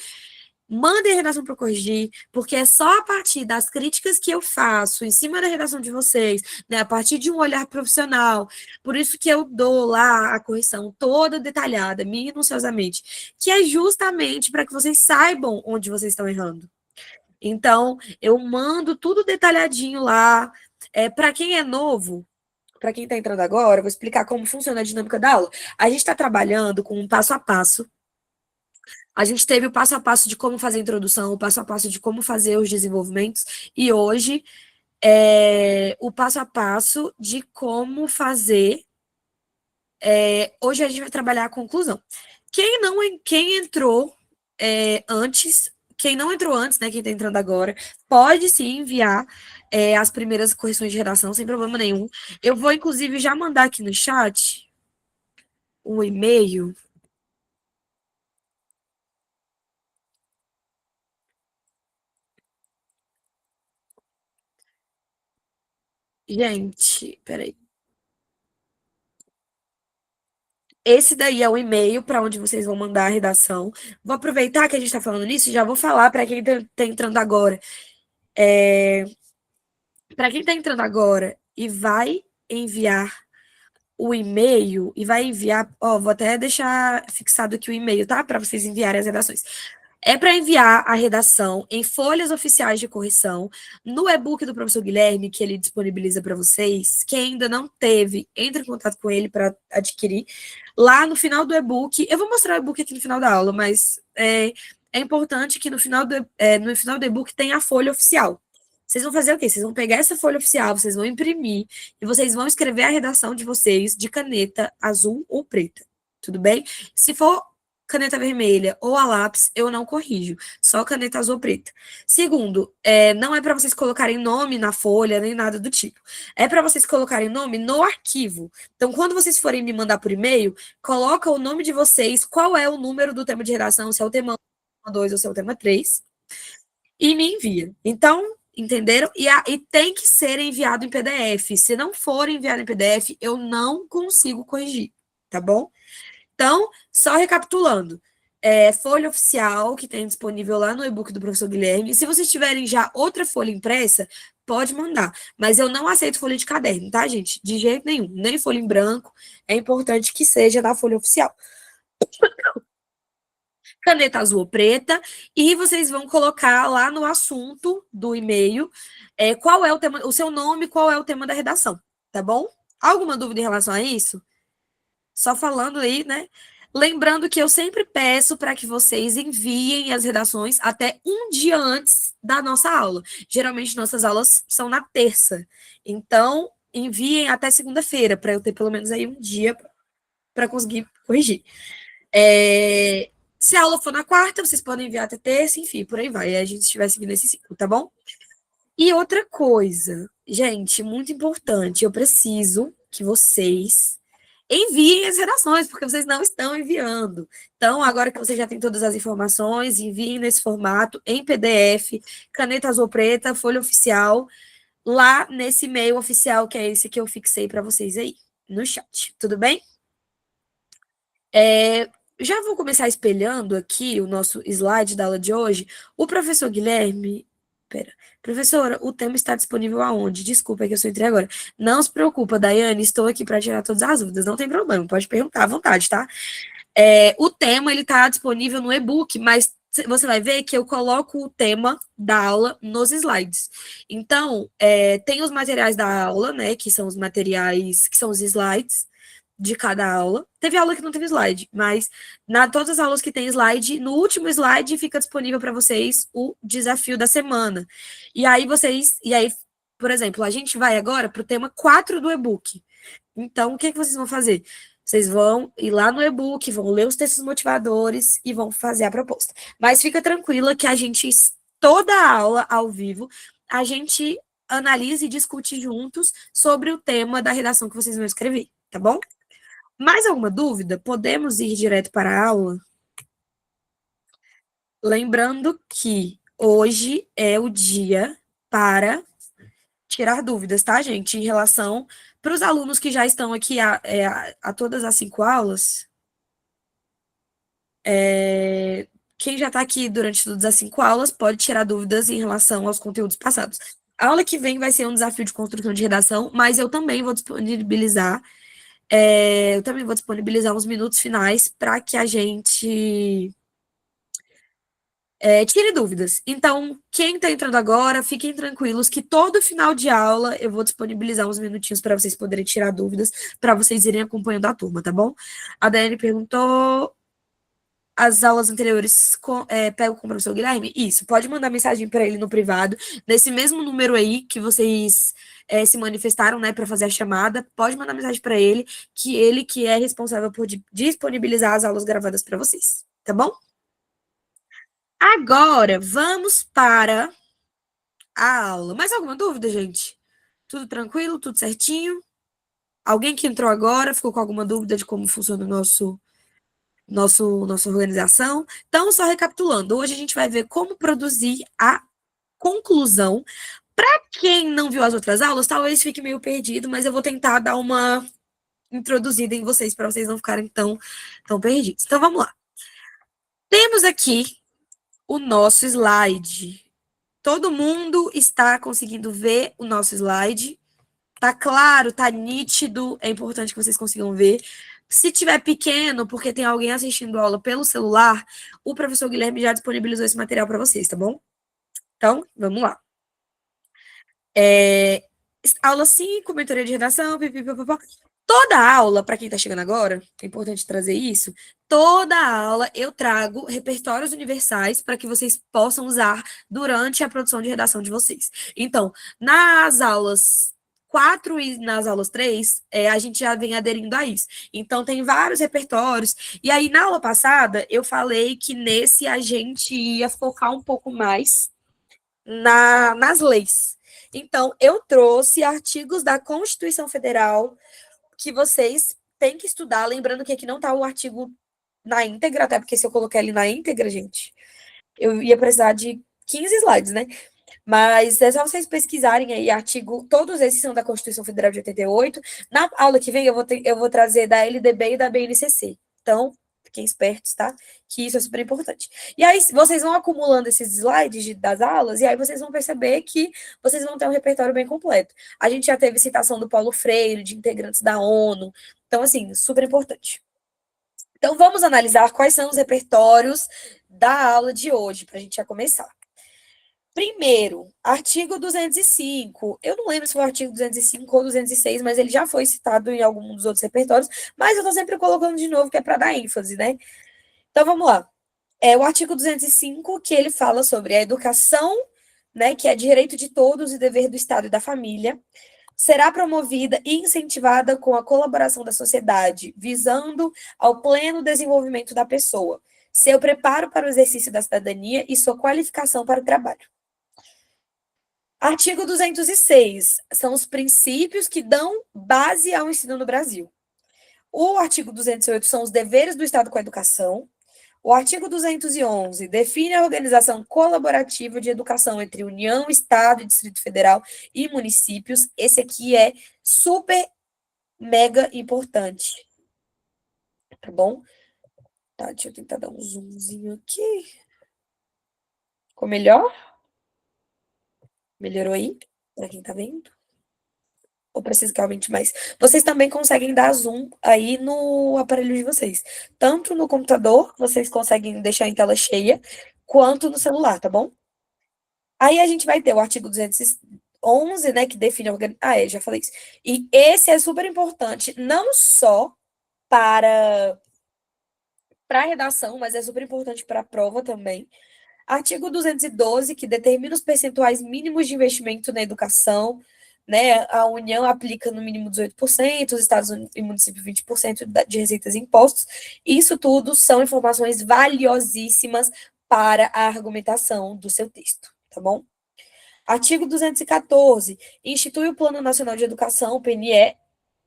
mandem a redação para corrigir, porque é só a partir das críticas que eu faço em cima da redação de vocês, né, a partir de um olhar profissional, por isso que eu dou lá a correção toda detalhada, minuciosamente, que é justamente para que vocês saibam onde vocês estão errando. Então, eu mando tudo detalhadinho lá. Para quem é novo, para quem está entrando agora, eu vou explicar como funciona a dinâmica da aula. A gente está trabalhando com um passo a passo. A gente teve o passo a passo de como fazer a introdução, o passo a passo de como fazer os desenvolvimentos, e hoje o passo a passo de como fazer. Hoje a gente vai trabalhar a conclusão. Quem entrou antes, quem não entrou antes, né, quem está entrando agora, pode sim enviar as primeiras correções de redação, sem problema nenhum. Eu vou, inclusive, já mandar aqui no chat um e-mail. Gente, peraí. Esse daí é o e-mail para onde vocês vão mandar a redação. Vou aproveitar que a gente está falando nisso e já vou falar para quem está entrando agora. Para quem está entrando agora e vai enviar o e-mail e vai enviar, vou até deixar fixado aqui o e-mail, tá? Para vocês enviarem as redações. É para enviar a redação em folhas oficiais de correção, no e-book do professor Guilherme, que ele disponibiliza para vocês. Quem ainda não teve, entre em contato com ele para adquirir. Lá no final do e-book, eu vou mostrar o e-book aqui no final da aula, mas é importante que no final do e-book tenha a folha oficial. Vocês vão fazer o quê? Vocês vão pegar essa folha oficial, vocês vão imprimir e vocês vão escrever a redação de vocês de caneta azul ou preta. Tudo bem? Se for caneta vermelha ou a lápis, eu não corrijo, só caneta azul ou preta. Segundo, não é para vocês colocarem nome na folha, nem nada do tipo. É para vocês colocarem nome no arquivo. Então, quando vocês forem me mandar por e-mail, coloca o nome de vocês, qual é o número do tema de redação, se é o tema 1, 2 ou se é o tema 3, e me envia. Então, entenderam? E tem que ser enviado em PDF. Se não for enviado em PDF, eu não consigo corrigir, tá bom? Então, só recapitulando, folha oficial que tem disponível lá no e-book do professor Guilherme. Se vocês tiverem já outra folha impressa, pode mandar. Mas eu não aceito folha de caderno, tá, gente? De jeito nenhum. Nem folha em branco. É importante que seja na folha oficial. Caneta azul ou preta, e vocês vão colocar lá no assunto do e-mail qual é o tema, o seu nome, qual é o tema da redação, tá bom? Alguma dúvida em relação a isso? Só falando aí, né? Lembrando que eu sempre peço para que vocês enviem as redações até um dia antes da nossa aula. Geralmente, nossas aulas são na terça. Então, enviem até segunda-feira, para eu ter pelo menos aí um dia para conseguir corrigir. Se a aula for na quarta, vocês podem enviar até terça, enfim, por aí vai. A gente estiver seguindo esse ciclo, tá bom? E outra coisa, gente, muito importante, eu preciso que vocês enviem as redações, porque vocês não estão enviando. Então, agora que vocês já têm todas as informações, enviem nesse formato, em PDF, caneta azul preta, folha oficial, lá nesse e-mail oficial, que é esse que eu fixei para vocês aí no chat, tudo bem? Já vou começar espelhando aqui o nosso slide da aula de hoje. O professor Guilherme... Professora, o tema está disponível aonde? Desculpa, é que eu só entrei agora. Não se preocupa, Daiane, estou aqui para tirar todas as dúvidas, não tem problema, pode perguntar à vontade, tá? O tema, ele está disponível no e-book, mas você vai ver que eu coloco o tema da aula nos slides. Então, tem os materiais da aula, né, que são os materiais, que são os slides de cada aula. Teve aula que não teve slide, mas todas as aulas que tem slide, no último slide fica disponível para vocês o desafio da semana. E aí, por exemplo, a gente vai agora para o tema 4 do e-book. Então, o que vocês vão fazer? Vocês vão ir lá no e-book, vão ler os textos motivadores e vão fazer a proposta. Mas fica tranquila que a gente, toda a aula ao vivo, a gente analisa e discute juntos sobre o tema da redação que vocês vão escrever, tá bom? Mais alguma dúvida? Podemos ir direto para a aula? Lembrando que hoje é o dia para tirar dúvidas, tá, gente? Em relação para os alunos que já estão aqui a todas as 5 aulas. Quem já está aqui durante todas as 5 aulas pode tirar dúvidas em relação aos conteúdos passados. A aula que vem vai ser um desafio de construção de redação, mas eu também vou disponibilizar uns minutos finais para que a gente tire dúvidas. Então, quem está entrando agora, fiquem tranquilos que todo final de aula eu vou disponibilizar uns minutinhos para vocês poderem tirar dúvidas, para vocês irem acompanhando a turma, tá bom? A Daiane perguntou... As aulas anteriores pego com o professor Guilherme? Isso, pode mandar mensagem para ele no privado, nesse mesmo número aí que vocês se manifestaram, né, para fazer a chamada, pode mandar mensagem para ele que é responsável por disponibilizar as aulas gravadas para vocês, tá bom? Agora, vamos para a aula. Mais alguma dúvida, gente? Tudo tranquilo? Tudo certinho? Alguém que entrou agora ficou com alguma dúvida de como funciona nossa organização? Então, só recapitulando, hoje a gente vai ver como produzir a conclusão. Para quem não viu as outras aulas, talvez fique meio perdido, mas eu vou tentar dar uma introduzida em vocês, para vocês não ficarem tão perdidos. Então, vamos lá. Temos aqui o nosso slide. Todo mundo está conseguindo ver o nosso slide? Tá claro, tá nítido, é importante que vocês consigam ver. Se tiver pequeno, porque tem alguém assistindo a aula pelo celular, o professor Guilherme já disponibilizou esse material para vocês, tá bom? Então, vamos lá. Aula 5, mentoria de redação, pipipipopó. Toda aula, para quem está chegando agora, é importante trazer isso, toda aula eu trago repertórios universais para que vocês possam usar durante a produção de redação de vocês. Então, nas aulas 4 e nas aulas 3, a gente já vem aderindo a isso. Então, tem vários repertórios. E aí, na aula passada, eu falei que nesse a gente ia focar um pouco mais nas leis. Então, eu trouxe artigos da Constituição Federal que vocês têm que estudar, lembrando que aqui não está o artigo na íntegra, até porque se eu colocar ele na íntegra, gente, eu ia precisar de 15 slides, né? Mas é só vocês pesquisarem aí todos esses são da Constituição Federal de 88. Na aula que vem eu vou trazer da LDB e da BNCC. Então, fiquem espertos, tá? Que isso é super importante. E aí, vocês vão acumulando esses slides das aulas, e aí vocês vão perceber que vocês vão ter um repertório bem completo. A gente já teve citação do Paulo Freire, de integrantes da ONU. Então, assim, super importante. Então, vamos analisar quais são os repertórios da aula de hoje, para a gente já começar. Primeiro, artigo 205. Eu não lembro se foi o artigo 205 ou 206, mas ele já foi citado em algum dos outros repertórios, mas eu estou sempre colocando de novo, que é para dar ênfase, né? Então, vamos lá. O artigo 205, que ele fala sobre a educação, né, que é direito de todos e dever do Estado e da família, será promovida e incentivada com a colaboração da sociedade, visando ao pleno desenvolvimento da pessoa, seu preparo para o exercício da cidadania e sua qualificação para o trabalho. Artigo 206, são os princípios que dão base ao ensino no Brasil. O artigo 208 são os deveres do Estado com a educação. O artigo 211 define a organização colaborativa de educação entre União, Estado, Distrito Federal e municípios. Esse aqui é super, mega importante. Tá bom? Tá, deixa eu tentar dar um zoomzinho aqui. Ficou melhor? Melhorou aí? Pra quem tá vendo? Ou precisa que aumente mais? Vocês também conseguem dar zoom aí no aparelho de vocês. Tanto no computador, vocês conseguem deixar em tela cheia, quanto no celular, tá bom? Aí a gente vai ter o artigo 211, né, que define a organização. Já falei isso. E esse é super importante, não só para a redação, mas é super importante para a prova também. Artigo 212, que determina os percentuais mínimos de investimento na educação, né? A União aplica no mínimo 18%, os estados e municípios 20% de receitas e impostos. Isso tudo são informações valiosíssimas para a argumentação do seu texto, tá bom? Artigo 214, institui o Plano Nacional de Educação, o PNE,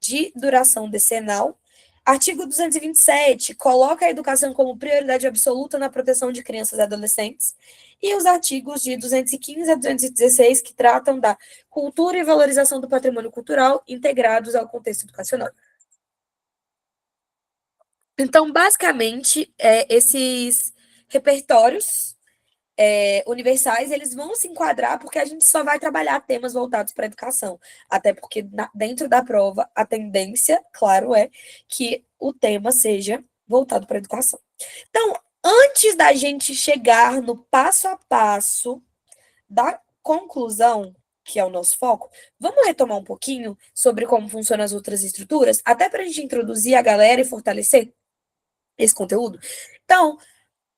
de duração decenal. Artigo 227, coloca a educação como prioridade absoluta na proteção de crianças e adolescentes. E os artigos de 215 a 216, que tratam da cultura e valorização do patrimônio cultural integrados ao contexto educacional. Então, basicamente, esses repertórios universais, eles vão se enquadrar porque a gente só vai trabalhar temas voltados para a educação. Até porque dentro da prova, a tendência, claro, é que o tema seja voltado para a educação. Então, antes da gente chegar no passo a passo da conclusão, que é o nosso foco, vamos retomar um pouquinho sobre como funcionam as outras estruturas, até para a gente introduzir a galera e fortalecer esse conteúdo. Então,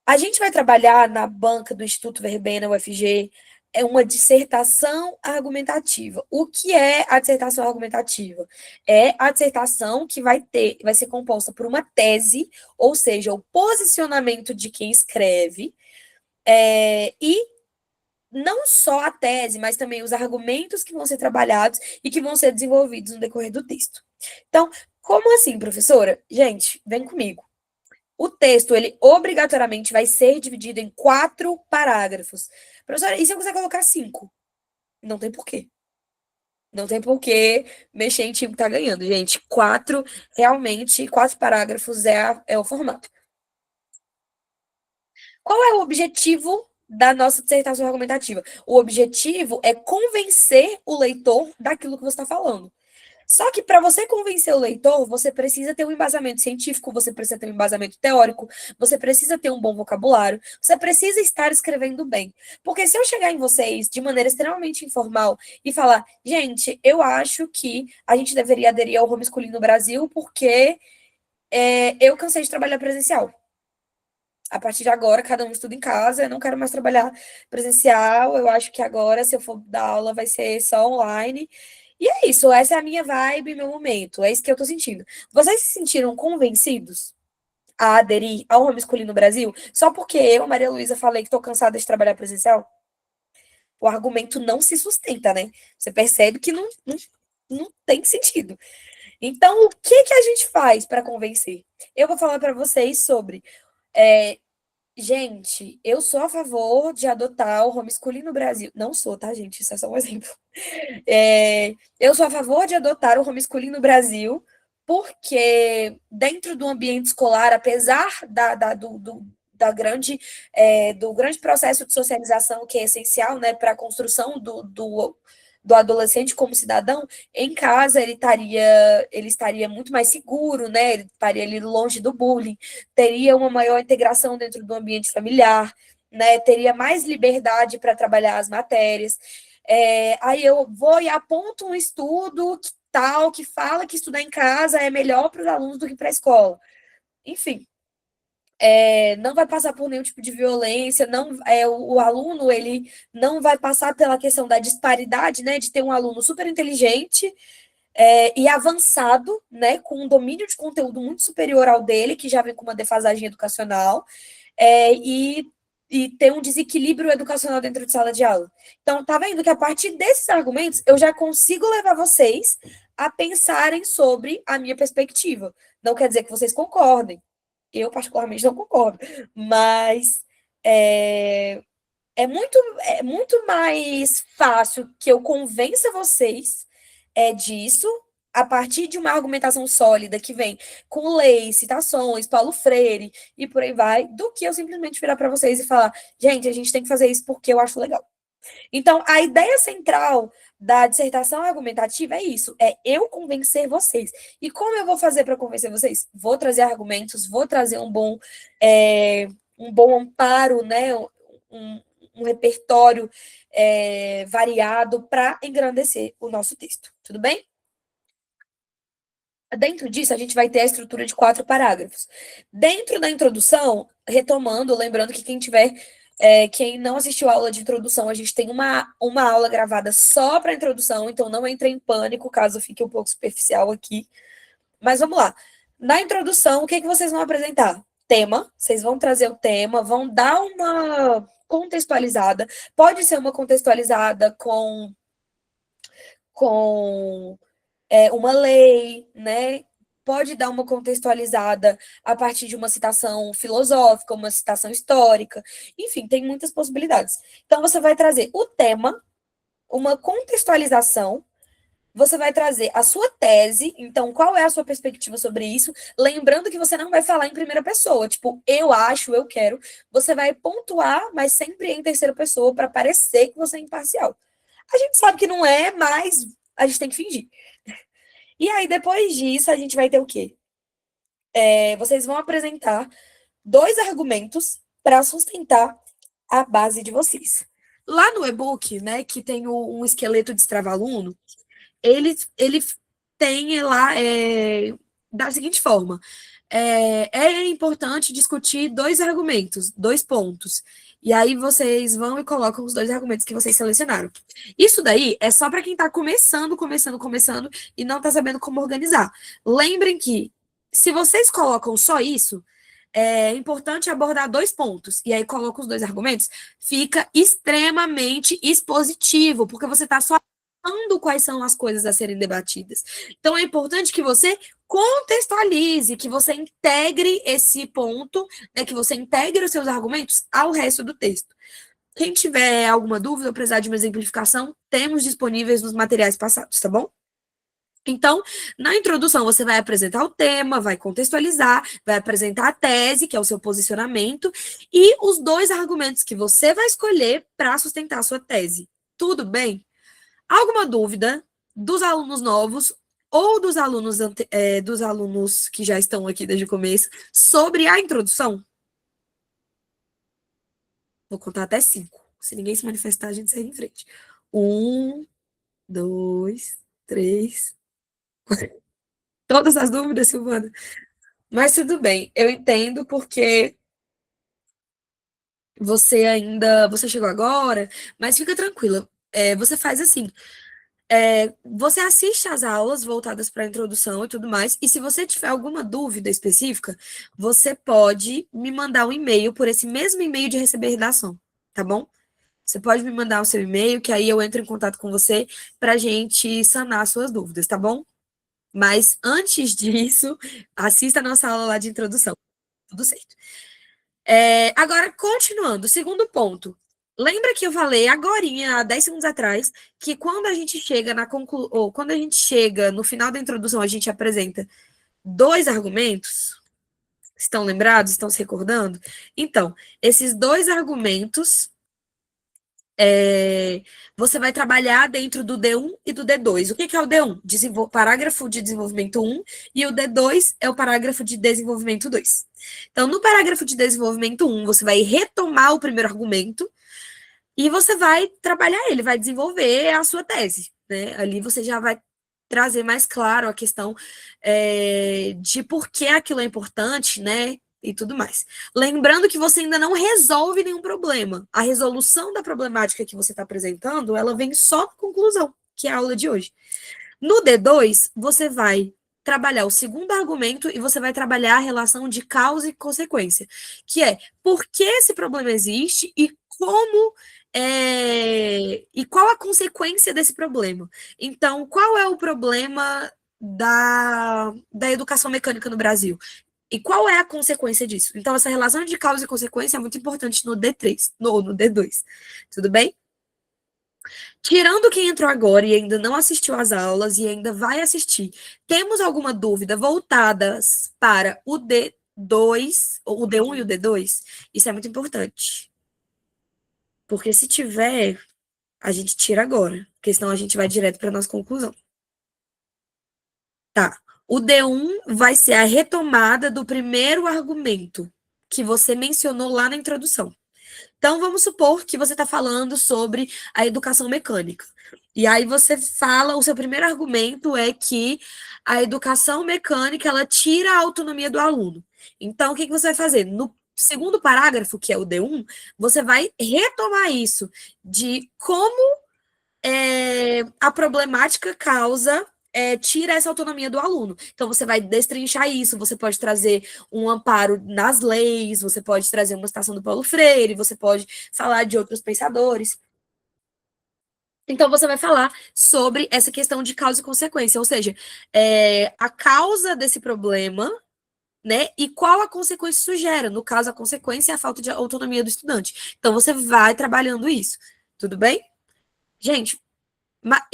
a gente vai trabalhar na banca do Instituto Verbena, UFG, é uma dissertação argumentativa. O que é a dissertação argumentativa? É a dissertação que vai ser composta por uma tese, ou seja, o posicionamento de quem escreve, e não só a tese, mas também os argumentos que vão ser trabalhados e que vão ser desenvolvidos no decorrer do texto. Então, como assim, professora? Gente, vem comigo. O texto, ele obrigatoriamente vai ser dividido em 4 parágrafos. Professora, e se eu quiser colocar 5? Não tem porquê. Não tem porquê mexer em time que tá ganhando, gente. 4 parágrafos é o formato. Qual é o objetivo da nossa dissertação argumentativa? O objetivo é convencer o leitor daquilo que você está falando. Só que para você convencer o leitor, você precisa ter um embasamento científico, você precisa ter um embasamento teórico, você precisa ter um bom vocabulário, você precisa estar escrevendo bem. Porque se eu chegar em vocês de maneira extremamente informal e falar, gente, eu acho que a gente deveria aderir ao homeschooling no Brasil porque eu cansei de trabalhar presencial. A partir de agora, cada um estuda em casa, eu não quero mais trabalhar presencial, eu acho que agora, se eu for dar aula, vai ser só online. E é isso, essa é a minha vibe, meu momento, é isso que eu tô sentindo. Vocês se sentiram convencidos a aderir ao homeschooling no Brasil? Só porque eu, Maria Luísa, falei que tô cansada de trabalhar presencial? O argumento não se sustenta, né? Você percebe que não tem sentido. Então, o que a gente faz para convencer? Eu vou falar para vocês sobre... Gente, eu sou a favor de adotar o homeschooling no Brasil. Não sou, tá, gente? Isso é só um exemplo. Eu sou a favor de adotar o homeschooling no Brasil, porque dentro do ambiente escolar, apesar do grande processo de socialização que é essencial, né, para a construção do adolescente como cidadão, em casa ele estaria muito mais seguro, né? Ele estaria ali longe do bullying, teria uma maior integração dentro do ambiente familiar, né? Teria mais liberdade para trabalhar as matérias. Aí eu vou e aponto um estudo que fala que estudar em casa é melhor para os alunos do que para a escola. Enfim, não vai passar por nenhum tipo de violência, o aluno ele não vai passar pela questão da disparidade, né, de ter um aluno super inteligente e avançado, né, com um domínio de conteúdo muito superior ao dele, que já vem com uma defasagem educacional, e ter um desequilíbrio educacional dentro de sala de aula. Então, tá vendo que a partir desses argumentos, eu já consigo levar vocês a pensarem sobre a minha perspectiva. Não quer dizer que vocês concordem, Eu, particularmente, não concordo. Mas é muito mais fácil que eu convença vocês disso a partir de uma argumentação sólida que vem com leis, citações, Paulo Freire e por aí vai, do que eu simplesmente virar para vocês e falar, gente, a gente tem que fazer isso porque eu acho legal. Então, a ideia central da dissertação argumentativa é isso, é eu convencer vocês. E como eu vou fazer para convencer vocês? Vou trazer argumentos, vou trazer um bom amparo, né? Um repertório variado para engrandecer o nosso texto. Tudo bem? Dentro disso, a gente vai ter a estrutura de 4 parágrafos. Dentro da introdução, retomando, lembrando que quem não assistiu a aula de introdução, a gente tem uma aula gravada só para introdução, então não entre em pânico caso fique um pouco superficial aqui. Mas vamos lá. Na introdução, o que vocês vão apresentar? Tema, vocês vão trazer o tema, vão dar uma contextualizada. Pode ser uma contextualizada com uma lei, né? Pode dar uma contextualizada a partir de uma citação filosófica, uma citação histórica, enfim, tem muitas possibilidades. Então, você vai trazer o tema, uma contextualização, você vai trazer a sua tese, então, qual é a sua perspectiva sobre isso? Lembrando que você não vai falar em primeira pessoa, tipo, eu acho, eu quero. Você vai pontuar, mas sempre em terceira pessoa, para parecer que você é imparcial. A gente sabe que não é, mas a gente tem que fingir. E aí, depois disso, a gente vai ter o quê? Vocês vão apresentar 2 argumentos para sustentar a base de vocês. Lá no e-book, né, que tem um esqueleto de Destrava-Aluno, ele tem lá da seguinte forma: é importante discutir 2 argumentos, 2 pontos. E aí vocês vão e colocam os 2 argumentos que vocês selecionaram. Isso daí é só para quem está começando e não está sabendo como organizar. Lembrem que, se vocês colocam só isso, é importante abordar 2 pontos. E aí coloca os 2 argumentos, fica extremamente expositivo, porque você está só falando quais são as coisas a serem debatidas. Então, é importante que você contextualize, que você integre esse ponto, né, que você integre os seus argumentos ao resto do texto. Quem tiver alguma dúvida ou precisar de uma exemplificação, temos disponíveis nos materiais passados, tá bom? Então, na introdução, você vai apresentar o tema, vai contextualizar, vai apresentar a tese, que é o seu posicionamento, e os 2 argumentos que você vai escolher para sustentar a sua tese. Tudo bem? Alguma dúvida dos alunos novos ou dos alunos que já estão aqui desde o começo sobre a introdução? Vou contar até 5. Se ninguém se manifestar, a gente segue em frente. 1, 2, 3. Todas as dúvidas, Silvana? Mas tudo bem, eu entendo porque você chegou agora, mas fica tranquila. Você faz assim, você assiste às aulas voltadas para a introdução e tudo mais, e se você tiver alguma dúvida específica, você pode me mandar um e-mail por esse mesmo e-mail de receber redação, tá bom? Você pode me mandar o seu e-mail, que aí eu entro em contato com você para a gente sanar suas dúvidas, tá bom? Mas antes disso, assista a nossa aula lá de introdução. Tudo certo. Agora, continuando, segundo ponto. Lembra que eu falei agorinha, há 10 segundos atrás, que quando a gente chega quando a gente chega no final da introdução, a gente apresenta 2 argumentos? Estão lembrados? Estão se recordando? Então, esses 2 argumentos você vai trabalhar dentro do D1 e do D2. O que é o D1? Parágrafo de desenvolvimento 1, e o D2 é o parágrafo de desenvolvimento 2. Então, no parágrafo de desenvolvimento 1, você vai retomar o primeiro argumento e você vai trabalhar ele, vai desenvolver a sua tese, né? Ali você já vai trazer mais claro a questão de por que aquilo é importante, né? E tudo mais. Lembrando que você ainda não resolve nenhum problema. A resolução da problemática que você está apresentando, ela vem só na conclusão, que é a aula de hoje. No D2, você vai trabalhar o segundo argumento e você vai trabalhar a relação de causa e consequência, que é por que esse problema existe e como e qual a consequência desse problema. Então, qual é o problema da educação mecânica no Brasil? E qual é a consequência disso? Então, essa relação de causa e consequência é muito importante no D3, no D2. Tudo bem? Tirando quem entrou agora e ainda não assistiu às aulas e ainda vai assistir, temos alguma dúvida voltadas para o D2, ou o D1 e o D2? Isso é muito importante. Porque se tiver, a gente tira agora, porque senão a gente vai direto para a nossa conclusão. Tá. O D1 vai ser a retomada do primeiro argumento que você mencionou lá na introdução. Então, vamos supor que você está falando sobre a educação mecânica. E aí você fala, o seu primeiro argumento é que a educação mecânica, ela tira a autonomia do aluno. Então, o que você vai fazer? No segundo parágrafo, que é o D1, você vai retomar isso, de como a problemática causa tira essa autonomia do aluno. Então, você vai destrinchar isso, você pode trazer um amparo nas leis, você pode trazer uma citação do Paulo Freire, você pode falar de outros pensadores. Então, você vai falar sobre essa questão de causa e consequência, ou seja, a causa desse problema, né, e qual a consequência isso gera. No caso, a consequência é a falta de autonomia do estudante. Então, você vai trabalhando isso. Tudo bem? Gente,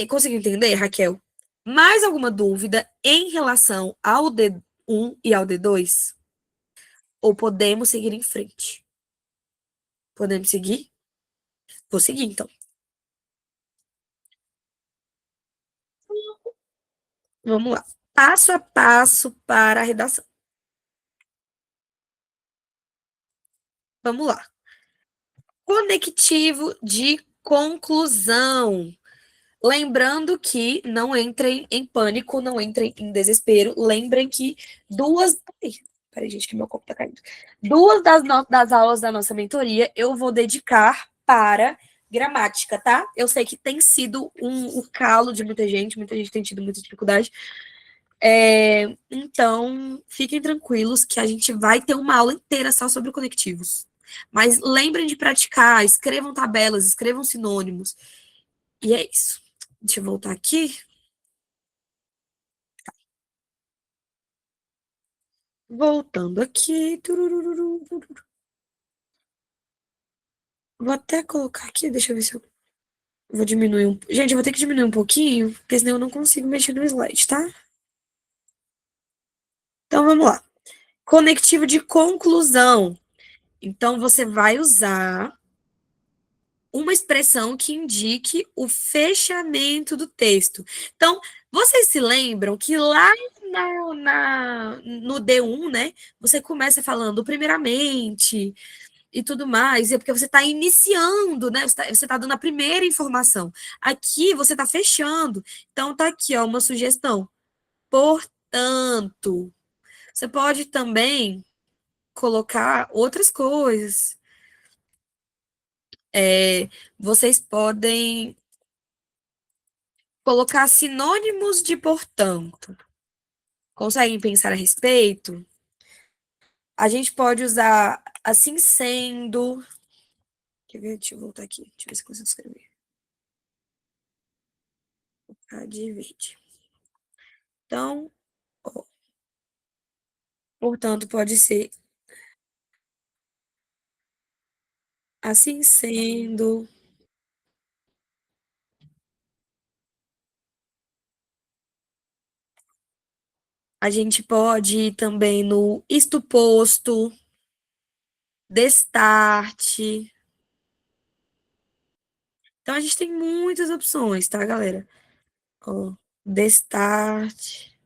conseguiu entender, Raquel? Mais alguma dúvida em relação ao D1 e ao D2? Ou podemos seguir em frente? Podemos seguir? Vou seguir, então. Vamos lá. Passo a passo para a redação. Vamos lá. Conectivo de conclusão. Lembrando que não entrem em pânico, não entrem em desespero. Lembrem que peraí, gente, que meu copo tá caindo. Duas das aulas da nossa mentoria eu vou dedicar para gramática, tá? Eu sei que tem sido um calo de muita gente tem tido muita dificuldade. Então, fiquem tranquilos que a gente vai ter uma aula inteira só sobre conectivos. Mas lembrem de praticar, escrevam tabelas, escrevam sinônimos. E é isso. Deixa eu voltar aqui. Voltando aqui. Vou até colocar aqui, deixa eu ver se eu vou diminuir um... Gente, eu vou ter que diminuir um pouquinho, porque senão eu não consigo mexer no slide, tá? Então, vamos lá. Conectivo de conclusão. Então, você vai usar uma expressão que indique o fechamento do texto. Então, vocês se lembram que lá no D1, né, você começa falando primeiramente e tudo mais, é porque você está iniciando, né, você tá dando a primeira informação. Aqui, você está fechando. Então, tá aqui, ó, uma sugestão. Portanto, você pode também colocar outras coisas. Vocês podem colocar sinônimos de portanto. Conseguem pensar a respeito? A gente pode usar assim sendo. Quer ver? Deixa eu voltar aqui. Deixa eu ver se eu consigo escrever. Divide. Então, ó, portanto, pode ser assim sendo. A gente pode ir também no isto posto, destarte. Então, a gente tem muitas opções, tá, galera? Ó, destarte.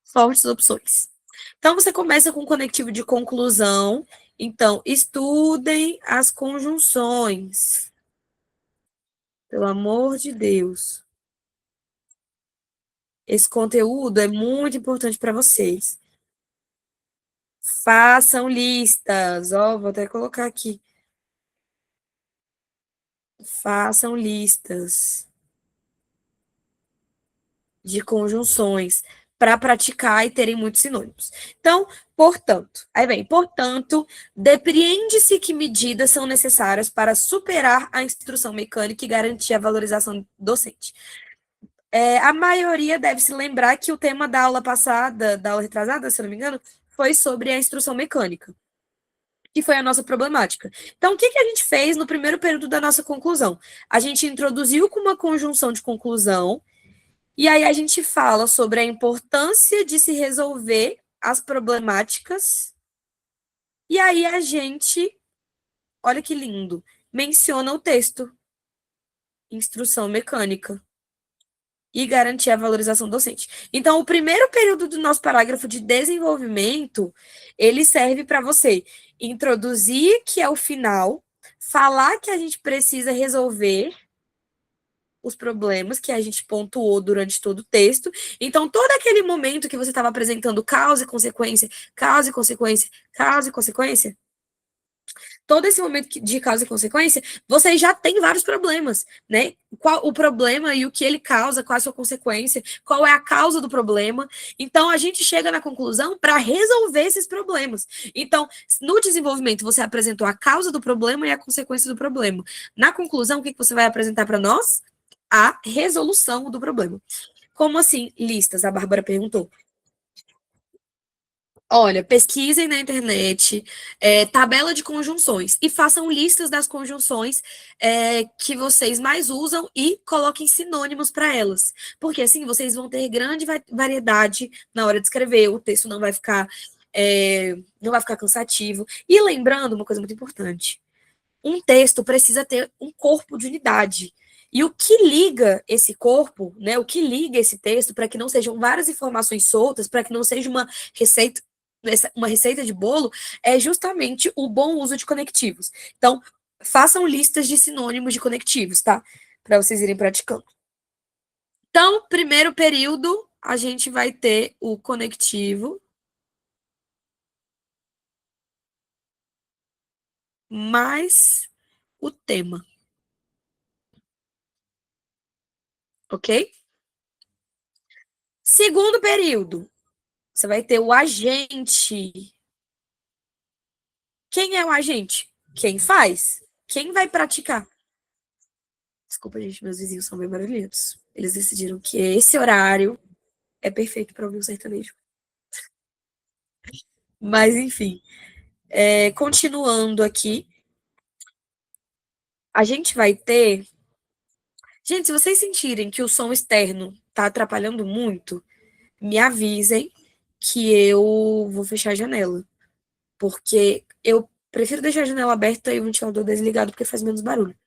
Fortes opções. Então, você começa com o conectivo de conclusão. Então, estudem as conjunções. Pelo amor de Deus. Esse conteúdo é muito importante para vocês. Façam listas. Ó, vou até colocar aqui. Façam listas de conjunções para praticar e terem muitos sinônimos. Então, portanto, aí vem, portanto, depreende-se que medidas são necessárias para superar a instrução mecânica e garantir a valorização docente. A maioria deve se lembrar que o tema da aula passada, da aula retrasada, se eu não me engano, foi sobre a instrução mecânica, que foi a nossa problemática. Então, o que a gente fez no primeiro período da nossa conclusão? A gente introduziu com uma conjunção de conclusão, e aí a gente fala sobre a importância de se resolver as problemáticas, e aí a gente, olha que lindo, menciona o texto, instrução mecânica, e garantir a valorização docente. Então, o primeiro período do nosso parágrafo de desenvolvimento, ele serve para você introduzir que é o final, falar que a gente precisa resolver os problemas que a gente pontuou durante todo o texto. Então, todo aquele momento que você estava apresentando causa e consequência, causa e consequência, causa e consequência, todo esse momento de causa e consequência, você já tem vários problemas, né? Qual o problema e o que ele causa, qual a sua consequência, qual é a causa do problema. Então, a gente chega na conclusão para resolver esses problemas. Então, no desenvolvimento, você apresentou a causa do problema e a consequência do problema. Na conclusão, o que você vai apresentar para nós? A resolução do problema. Como assim, listas? A Bárbara perguntou. Olha, pesquisem na internet, tabela de conjunções e façam listas das conjunções que vocês mais usam e coloquem sinônimos para elas. Porque assim vocês vão ter grande variedade na hora de escrever, o texto não vai ficar cansativo. E lembrando uma coisa muito importante: um texto precisa ter um corpo de unidade. E o que liga esse corpo, né? O que liga esse texto para que não sejam várias informações soltas, para que não seja uma receita de bolo, é justamente o bom uso de conectivos. Então, façam listas de sinônimos de conectivos, tá? Para vocês irem praticando. Então, primeiro período, a gente vai ter o conectivo mais o tema. Ok? Segundo período, você vai ter o agente. Quem é o agente? Quem faz? Quem vai praticar? Desculpa, gente, meus vizinhos são bem barulhentos. Eles decidiram que esse horário é perfeito para ouvir o sertanejo. Mas, enfim, continuando aqui, a gente vai ter. Gente, se vocês sentirem que o som externo está atrapalhando muito, me avisem que eu vou fechar a janela. Porque eu prefiro deixar a janela aberta e o ventilador desligado, porque faz menos barulho.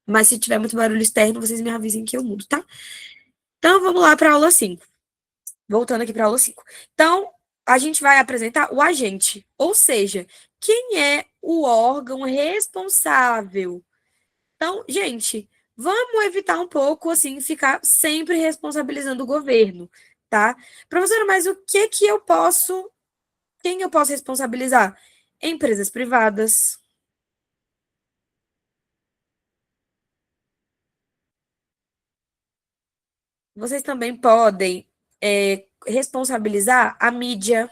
Mas se tiver muito barulho externo, vocês me avisem que eu mudo, tá? Então, vamos lá para a aula 5. Voltando aqui para a aula 5. Então, a gente vai apresentar o agente, ou seja, quem é o órgão responsável. Então, gente, vamos evitar um pouco, assim, ficar sempre responsabilizando o governo, tá? Professora, mas o que que eu posso... Quem eu posso responsabilizar? Empresas privadas. Vocês também podem responsabilizar a mídia.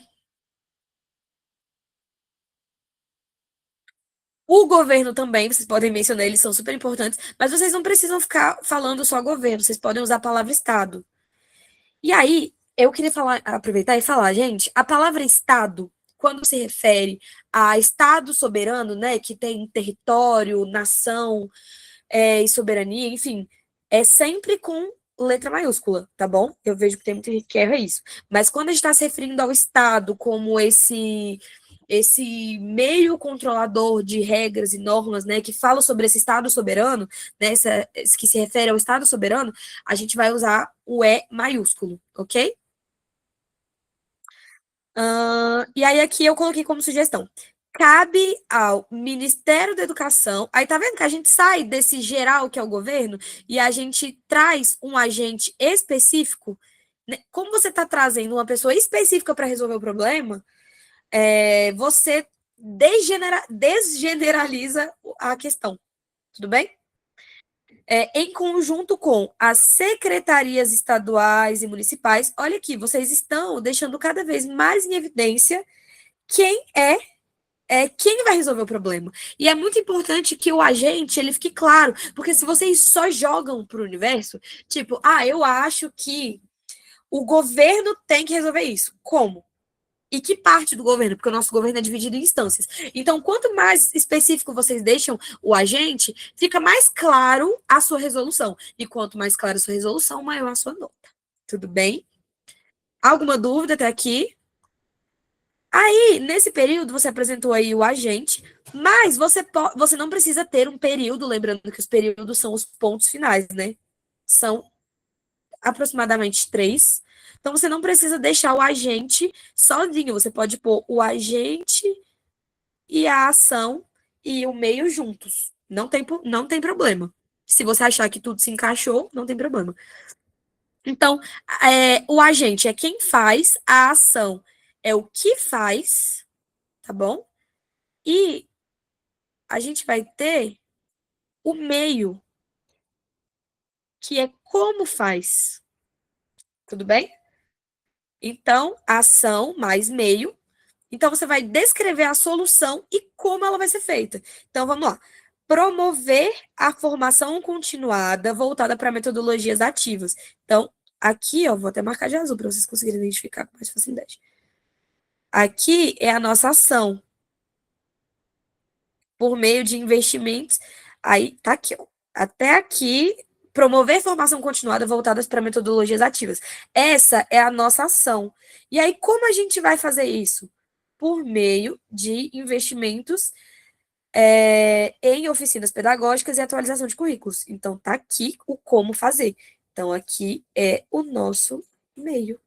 O governo também, vocês podem mencionar, eles são super importantes, mas vocês não precisam ficar falando só governo, vocês podem usar a palavra Estado. E aí, eu queria aproveitar e falar, gente, a palavra Estado, quando se refere a Estado soberano, né, que tem território, nação e soberania, enfim, é sempre com letra maiúscula, tá bom? Eu vejo que tem muita gente que erra isso. Mas quando a gente está se referindo ao Estado como esse meio controlador de regras e normas, né, que fala sobre esse Estado soberano, né, que se refere ao Estado soberano, a gente vai usar o E maiúsculo, ok? E aí aqui eu coloquei como sugestão. Cabe ao Ministério da Educação. Aí tá vendo que a gente sai desse geral que é o governo e a gente traz um agente específico, né? Como você está trazendo uma pessoa específica para resolver o problema, você desgeneraliza a questão. Tudo bem? Em conjunto com as secretarias estaduais e municipais, olha aqui, vocês estão deixando cada vez mais em evidência quem é quem vai resolver o problema. E é muito importante que o agente ele fique claro, porque se vocês só jogam para o universo, tipo, eu acho que o governo tem que resolver isso. Como? E que parte do governo? Porque o nosso governo é dividido em instâncias. Então, quanto mais específico vocês deixam o agente, fica mais claro a sua resolução. E quanto mais clara a sua resolução, maior a sua nota. Tudo bem? Alguma dúvida até aqui? Aí, nesse período, você apresentou aí o agente, mas você não precisa ter um período, lembrando que os períodos são os pontos finais, né? São aproximadamente 3. Então, você não precisa deixar o agente sozinho. Você pode pôr o agente e a ação e o meio juntos. Não tem problema. Se você achar que tudo se encaixou, não tem problema. Então, o agente é quem faz, a ação é o que faz, tá bom? E a gente vai ter o meio, que é como faz. Tudo bem? Então, ação mais meio. Então, você vai descrever a solução e como ela vai ser feita. Então, vamos lá. Promover a formação continuada voltada para metodologias ativas. Então, aqui, vou até marcar de azul para vocês conseguirem identificar com mais facilidade. Aqui é a nossa ação. Por meio de investimentos. Aí, tá aqui, Até aqui, promover formação continuada voltadas para metodologias ativas. Essa é a nossa ação. E aí, como a gente vai fazer isso? Por meio de investimentos em oficinas pedagógicas e atualização de currículos. Então, tá aqui o como fazer. Então, aqui é o nosso meio.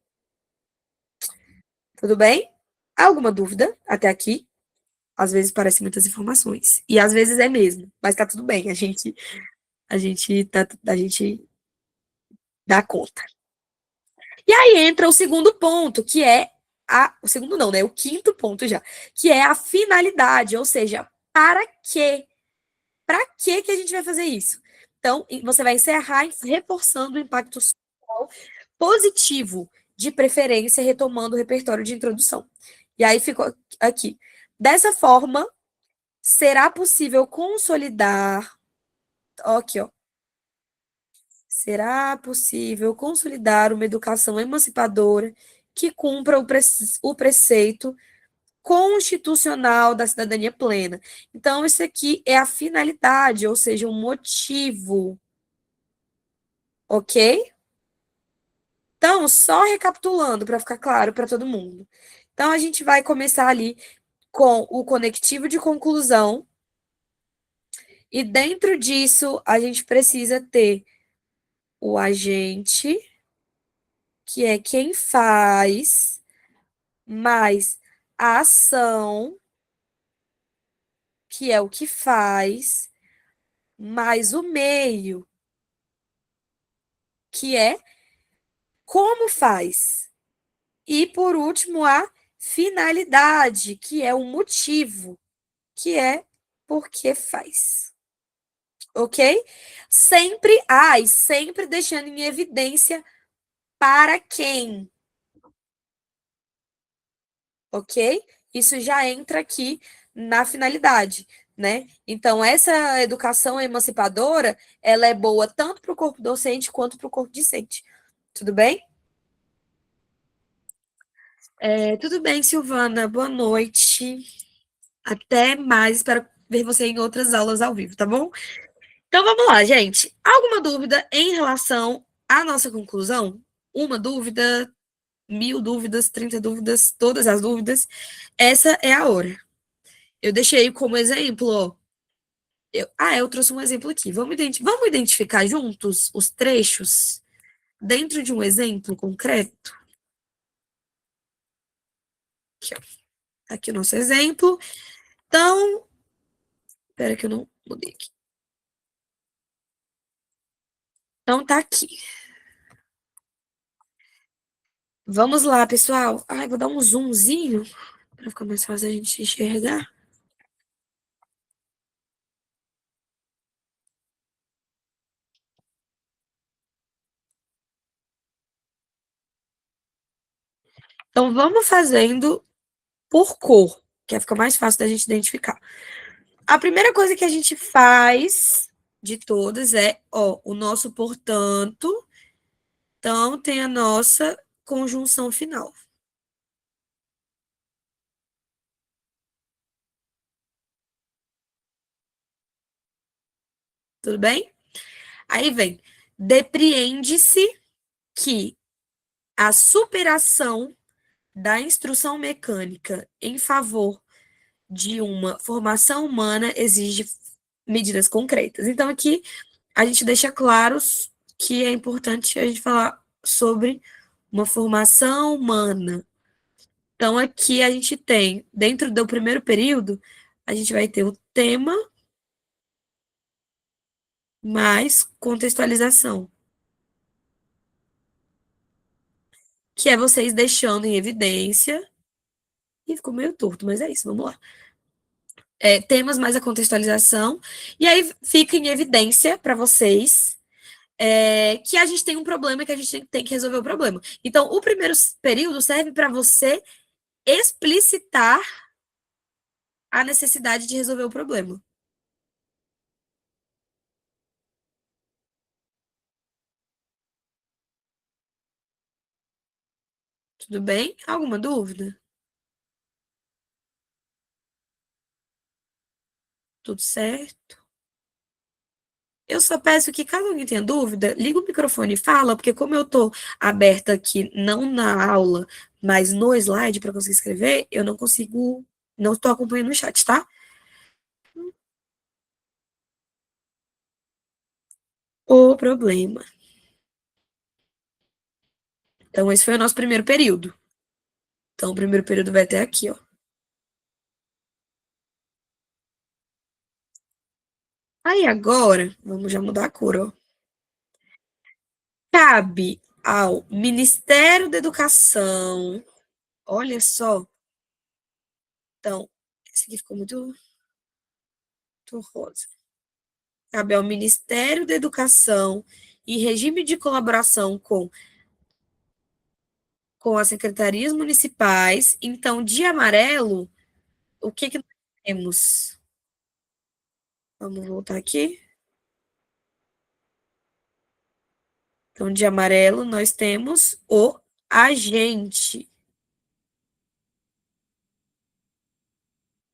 Tudo bem? Alguma dúvida até aqui? Às vezes parecem muitas informações. E às vezes é mesmo. Mas tá tudo bem. A gente dá conta. E aí entra o segundo ponto, que é o segundo não, né? O quinto ponto já, que é a finalidade, ou seja, para quê? Para que a gente vai fazer isso? Então, você vai encerrar reforçando o impacto social positivo, de preferência, retomando o repertório de introdução. E aí ficou aqui. Dessa forma, será possível consolidar. Aqui, será possível consolidar uma educação emancipadora que cumpra o preceito constitucional da cidadania plena. Então, isso aqui é a finalidade, ou seja, um motivo. Ok? Então, só recapitulando para ficar claro para todo mundo. Então, a gente vai começar ali com o conectivo de conclusão. E dentro disso, a gente precisa ter o agente, que é quem faz, mais a ação, que é o que faz, mais o meio, que é como faz. E, por último, a finalidade, que é o motivo, que é por que faz. Ok? Sempre, e sempre deixando em evidência para quem. Ok? Isso já entra aqui na finalidade, né? Então, essa educação emancipadora, ela é boa tanto para o corpo docente quanto para o corpo discente. Tudo bem? Tudo bem, Silvana. Boa noite. Até mais. Espero ver você em outras aulas ao vivo, tá bom? Então, vamos lá, gente. Alguma dúvida em relação à nossa conclusão? Uma dúvida, 1000 dúvidas, 30 dúvidas, todas as dúvidas. Essa é a hora. Eu deixei como exemplo, ó. Eu trouxe um exemplo aqui. Vamos identificar juntos os trechos dentro de um exemplo concreto? Aqui, ó. Aqui o nosso exemplo. Então, espera que eu não mudei aqui. Então, tá aqui. Vamos lá, pessoal. Vou dar um zoomzinho para ficar mais fácil a gente enxergar. Então, vamos fazendo por cor, que fica mais fácil da gente identificar. A primeira coisa que a gente faz de todas é, o nosso portanto, então tem a nossa conjunção final. Tudo bem? Aí vem, depreende-se que a superação da instrução mecânica em favor de uma formação humana exige medidas concretas. Então, aqui a gente deixa claros que é importante a gente falar sobre uma formação humana. Então, aqui a gente tem, dentro do primeiro período, a gente vai ter o tema mais contextualização, que é vocês deixando em evidência. E ficou meio torto, mas é isso, vamos lá. Temas mais a contextualização, e aí fica em evidência para vocês que a gente tem um problema e que a gente tem que resolver o problema. Então, o primeiro período serve para você explicitar a necessidade de resolver o problema. Tudo bem? Alguma dúvida? Tudo certo? Eu só peço que, caso alguém tenha dúvida, liga o microfone e fala, porque como eu estou aberta aqui, não na aula, mas no slide para conseguir escrever, eu não consigo, não estou acompanhando o chat, tá? O problema. Então, esse foi o nosso primeiro período. Então, o primeiro período vai até aqui, ó. Aí, agora, vamos já mudar a cor, ó. Cabe ao Ministério da Educação, olha só. Então, esse aqui ficou muito rosa. Cabe ao Ministério da Educação, em regime de colaboração com as secretarias municipais. Então, de amarelo, o que nós temos? Vamos voltar aqui. Então, de amarelo, nós temos o agente.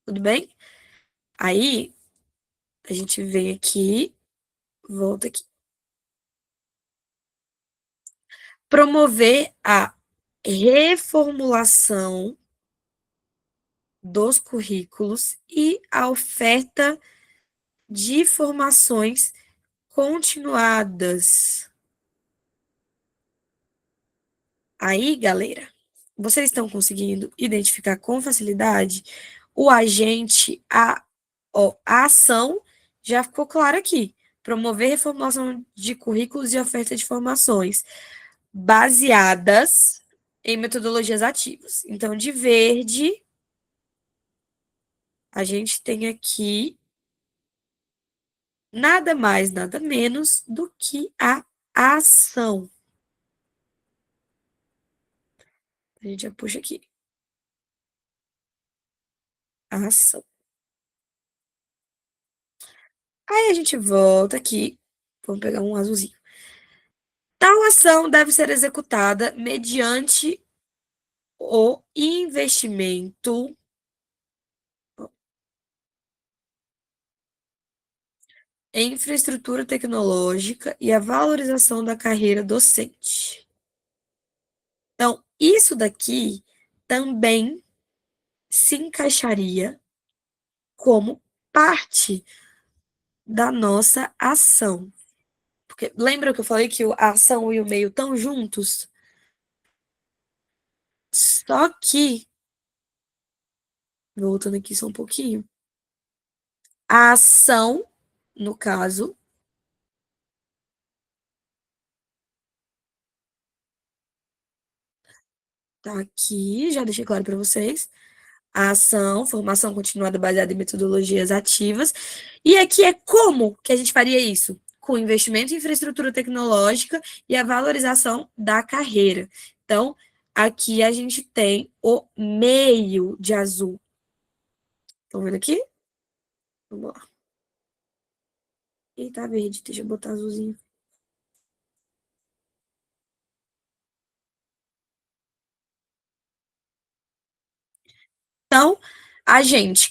Tudo bem? Aí, a gente vem aqui, volta aqui. Promover a reformulação dos currículos e a oferta de formações continuadas. Aí, galera, vocês estão conseguindo identificar com facilidade o agente, a ação já ficou clara aqui. Promover reformulação de currículos e oferta de formações baseadas em metodologias ativas. Então, de verde, a gente tem aqui nada mais, nada menos do que a ação. A gente já puxa aqui. A ação. Aí a gente volta aqui. Vamos pegar um azulzinho. Tal ação deve ser executada mediante o investimento em infraestrutura tecnológica e a valorização da carreira docente. Então, isso daqui também se encaixaria como parte da nossa ação. Porque lembra que eu falei que a ação e o meio estão juntos? Só que, voltando aqui só um pouquinho, a ação, no caso, tá aqui, já deixei claro para vocês. A ação, formação continuada baseada em metodologias ativas. E aqui é como que a gente faria isso? Com investimento em infraestrutura tecnológica e a valorização da carreira. Então, aqui a gente tem o meio de azul. Estão vendo aqui? Vamos lá. Ih, tá verde. Deixa eu botar azulzinho. Então,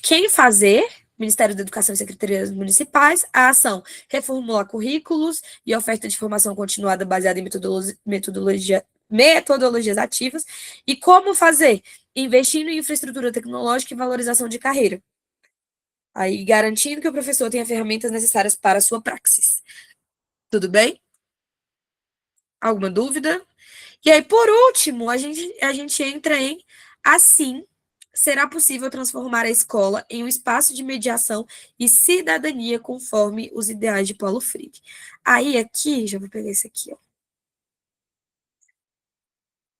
quem fazer, Ministério da Educação e Secretarias Municipais, a ação reformular currículos e oferta de formação continuada baseada em metodologias ativas. E como fazer? Investindo em infraestrutura tecnológica e valorização de carreira. Aí, garantindo que o professor tenha ferramentas necessárias para a sua praxis. Tudo bem? Alguma dúvida? E aí, por último, a gente entra em assim será possível transformar a escola em um espaço de mediação e cidadania conforme os ideais de Paulo Freire. Aí, aqui, já vou pegar esse aqui, ó.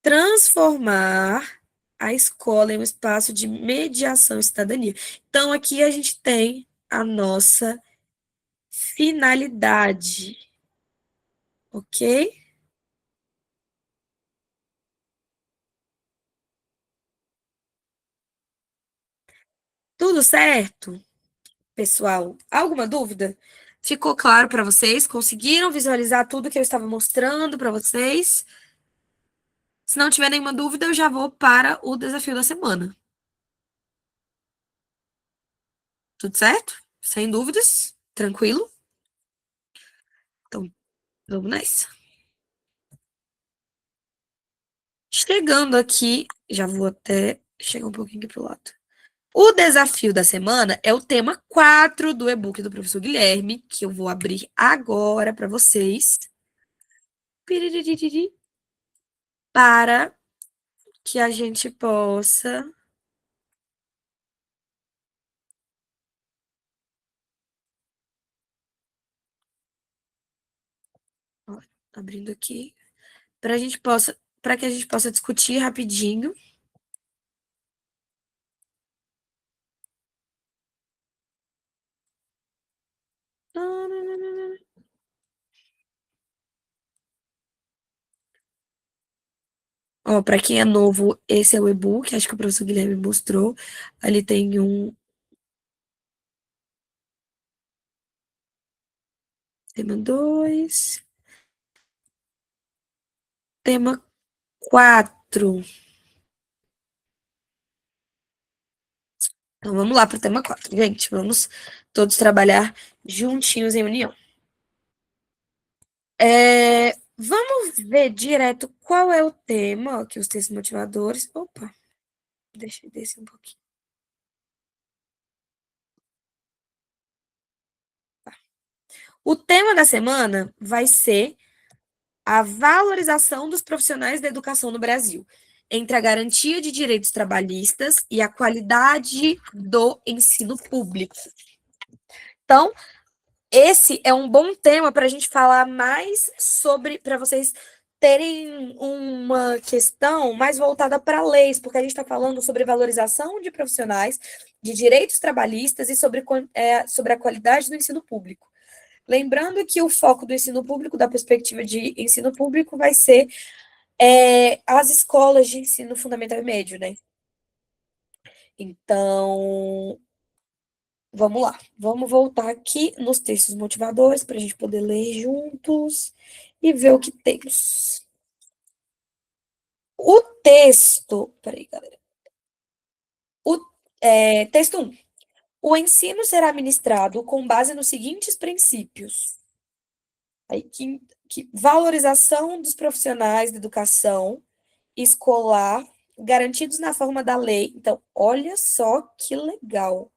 Transformar a escola em um espaço de mediação e cidadania. Então, aqui a gente tem a nossa finalidade, ok? Tudo certo, pessoal? Alguma dúvida? Ficou claro para vocês? Conseguiram visualizar tudo que eu estava mostrando para vocês? Se não tiver nenhuma dúvida, eu já vou para o desafio da semana. Tudo certo? Sem dúvidas? Tranquilo? Então, vamos nessa. Chegando aqui, já vou até chegar um pouquinho aqui pro lado. O desafio da semana é o tema 4 do e-book do professor Guilherme, que eu vou abrir agora para vocês. Piriririri. Para que a gente possa ó, abrindo aqui, para que a gente possa discutir rapidinho. Ó, para quem é novo, esse é o e-book, acho que o professor Guilherme mostrou. Ali tem um tema 2, tema 4. Então vamos lá para o tema 4, gente. Vamos todos trabalhar juntinhos em união. Vamos ver direto qual é o tema, aqui os textos motivadores. Opa, deixa eu descer um pouquinho. O tema da semana vai ser a valorização dos profissionais da educação no Brasil, entre a garantia de direitos trabalhistas e a qualidade do ensino público. Então, esse é um bom tema para a gente falar mais sobre, para vocês terem uma questão mais voltada para leis, porque a gente está falando sobre valorização de profissionais, de direitos trabalhistas e sobre a qualidade do ensino público. Lembrando que o foco do ensino público, da perspectiva de ensino público, vai ser as escolas de ensino fundamental e médio, né? Então, vamos lá. Vamos voltar aqui nos textos motivadores para a gente poder ler juntos e ver o que temos. O texto. Peraí, galera. Texto 1. O ensino será ministrado com base nos seguintes princípios. Aí, valorização dos profissionais da educação escolar, garantidos na forma da lei. Então, olha só que legal.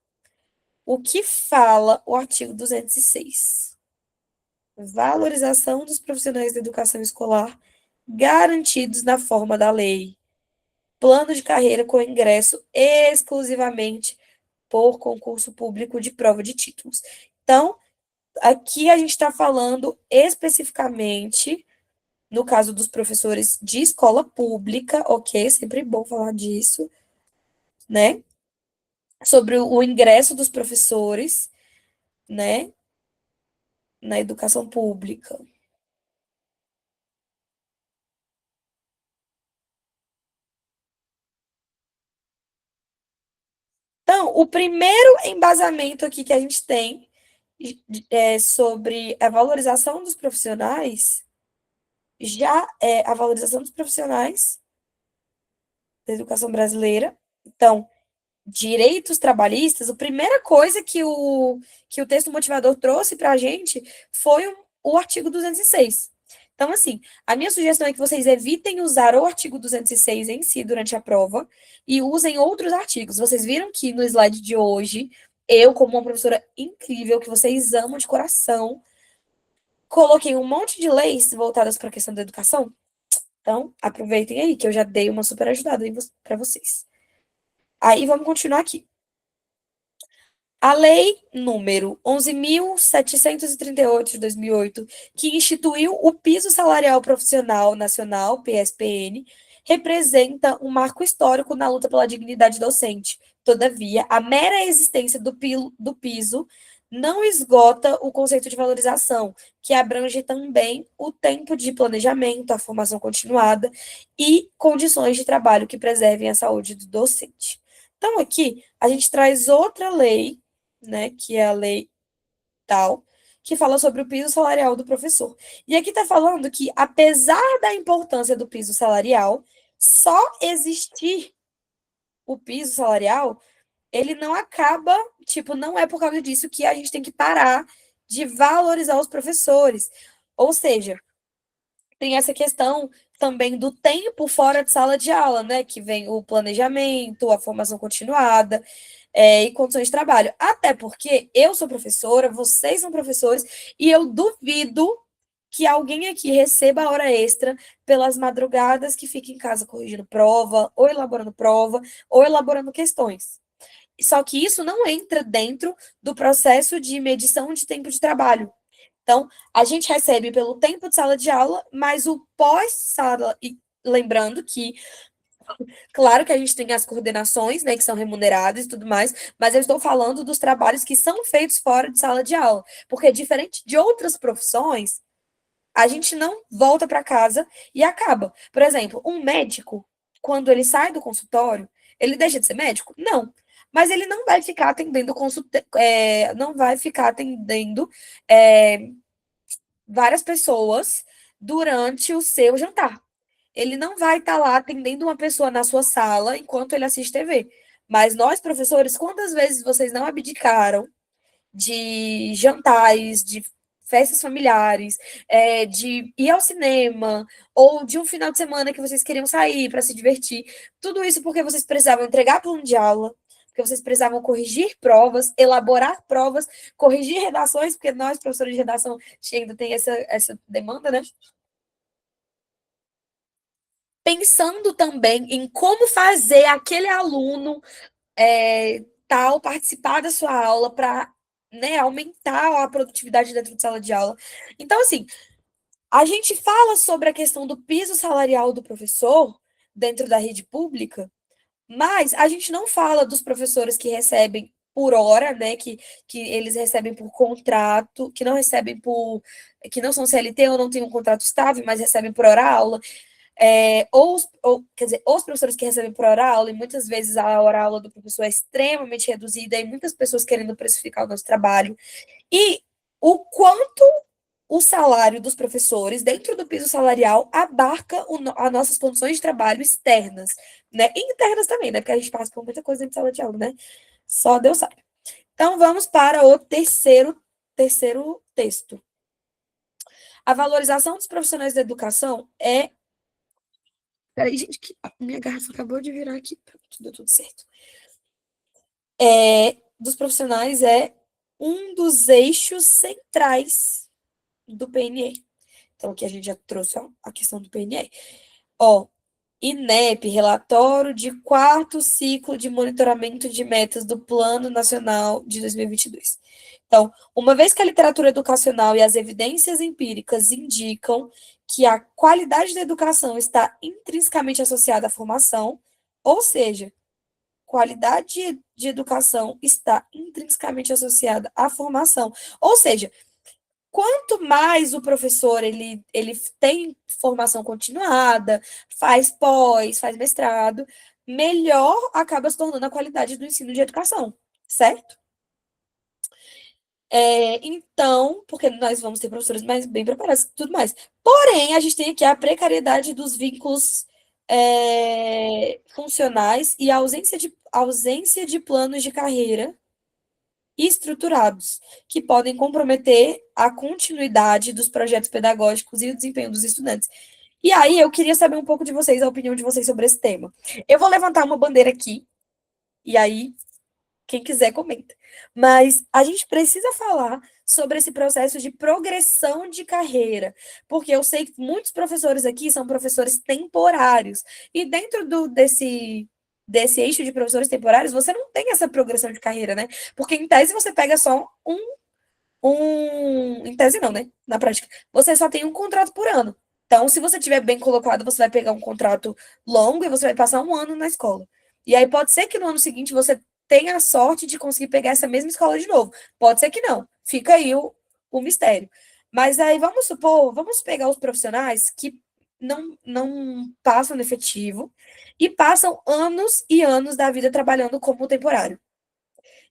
O que fala o artigo 206? Valorização dos profissionais da educação escolar, garantidos na forma da lei. Plano de carreira com ingresso exclusivamente por concurso público de prova de títulos. Então, aqui a gente está falando especificamente, no caso dos professores de escola pública, ok? Sempre bom falar disso, né? Sobre o ingresso dos professores, né? Na educação pública. Então, Então, o primeiro embasamento aqui que a gente tem sobre a valorização dos profissionais, já é a valorização dos profissionais da educação brasileira. Então, direitos trabalhistas, a primeira coisa que o texto motivador trouxe para a gente foi o artigo 206. Então, assim, a minha sugestão é que vocês evitem usar o artigo 206 em si durante a prova e usem outros artigos. Vocês viram que no slide de hoje, eu, como uma professora incrível, que vocês amam de coração, coloquei um monte de leis voltadas para a questão da educação. Então, aproveitem aí, que eu já dei uma super ajudada para vocês. Aí, vamos continuar aqui. A lei número 11.738 de 2008, que instituiu o piso salarial profissional nacional, PSPN, representa um marco histórico na luta pela dignidade docente. Todavia, a mera existência do piso não esgota o conceito de valorização, que abrange também o tempo de planejamento, a formação continuada e condições de trabalho que preservem a saúde do docente. Então, aqui, a gente traz outra lei, né, que é a lei tal, que fala sobre o piso salarial do professor. E aqui está falando que, apesar da importância do piso salarial, só existir o piso salarial, ele não acaba, tipo, não é por causa disso que a gente tem que parar de valorizar os professores. Ou seja, tem essa questão também do tempo fora de sala de aula, né? Que vem o planejamento, a formação continuada e condições de trabalho. Até porque eu sou professora, vocês são professores, e eu duvido que alguém aqui receba hora extra pelas madrugadas que fica em casa corrigindo prova, ou elaborando questões. Só que isso não entra dentro do processo de medição de tempo de trabalho. Então, a gente recebe pelo tempo de sala de aula, mas o pós-sala, e lembrando que, claro que a gente tem as coordenações, né, que são remuneradas e tudo mais, mas eu estou falando dos trabalhos que são feitos fora de sala de aula, porque diferente de outras profissões, a gente não volta para casa e acaba. Por exemplo, um médico, quando ele sai do consultório, ele deixa de ser médico? Não. Mas ele não vai ficar atendendo várias pessoas durante o seu jantar. Ele não vai estar lá atendendo uma pessoa na sua sala enquanto ele assiste TV. Mas nós, professores, quantas vezes vocês não abdicaram de jantares, de festas familiares, de ir ao cinema, ou de um final de semana que vocês queriam sair para se divertir? Tudo isso porque vocês precisavam entregar plano de aula, porque vocês precisavam corrigir provas, elaborar provas, corrigir redações, porque nós, professores de redação, ainda tem essa demanda, né? Pensando também em como fazer aquele aluno tal participar da sua aula para, né, aumentar a produtividade dentro de sala de aula. Então, assim, a gente fala sobre a questão do piso salarial do professor dentro da rede pública, mas a gente não fala dos professores que recebem por hora, né, que eles recebem por contrato, que não recebem que não são CLT ou não têm um contrato estável, mas recebem por hora aula. Quer dizer, os professores que recebem por hora aula, e muitas vezes a hora aula do professor é extremamente reduzida, e muitas pessoas querendo precificar o nosso trabalho, e o quanto o salário dos professores, dentro do piso salarial, abarca as nossas condições de trabalho externas, né? E internas também, né? Porque a gente passa por muita coisa dentro de sala de aula, né? Só Deus sabe. Então, vamos para o terceiro texto. A valorização dos profissionais da educação é... Peraí, gente, que minha garrafa acabou de virar aqui. Deu tudo certo. Dos profissionais é um dos eixos centrais do PNE. Então, aqui a gente já trouxe a questão do PNE. INEP, relatório de 4º ciclo de monitoramento de metas do Plano Nacional de 2022. Então, uma vez que a literatura educacional e as evidências empíricas indicam que a qualidade da educação está intrinsecamente associada à formação, ou seja, qualidade de educação está intrinsecamente associada à formação. Ou seja, quanto mais o professor ele tem formação continuada, faz pós, faz mestrado, melhor acaba se tornando a qualidade do ensino de educação, certo? Então, porque nós vamos ter professores mais bem preparados e tudo mais. Porém, a gente tem aqui a precariedade dos vínculos funcionais e a ausência de planos de carreira estruturados, que podem comprometer a continuidade dos projetos pedagógicos e o desempenho dos estudantes. E aí, eu queria saber um pouco de vocês, a opinião de vocês sobre esse tema. Eu vou levantar uma bandeira aqui, e aí, quem quiser, comenta. Mas a gente precisa falar sobre esse processo de progressão de carreira, porque eu sei que muitos professores aqui são professores temporários, e dentro desse eixo de professores temporários, você não tem essa progressão de carreira, né? Porque em tese você pega só em tese não, né? Na prática, você só tem um contrato por ano. Então, se você tiver bem colocado, você vai pegar um contrato longo e você vai passar um ano na escola. E aí pode ser que no ano seguinte você tenha a sorte de conseguir pegar essa mesma escola de novo. Pode ser que não. Fica aí o mistério. Mas aí vamos supor, vamos pegar os profissionais que não passam no efetivo e passam anos e anos da vida trabalhando como temporário.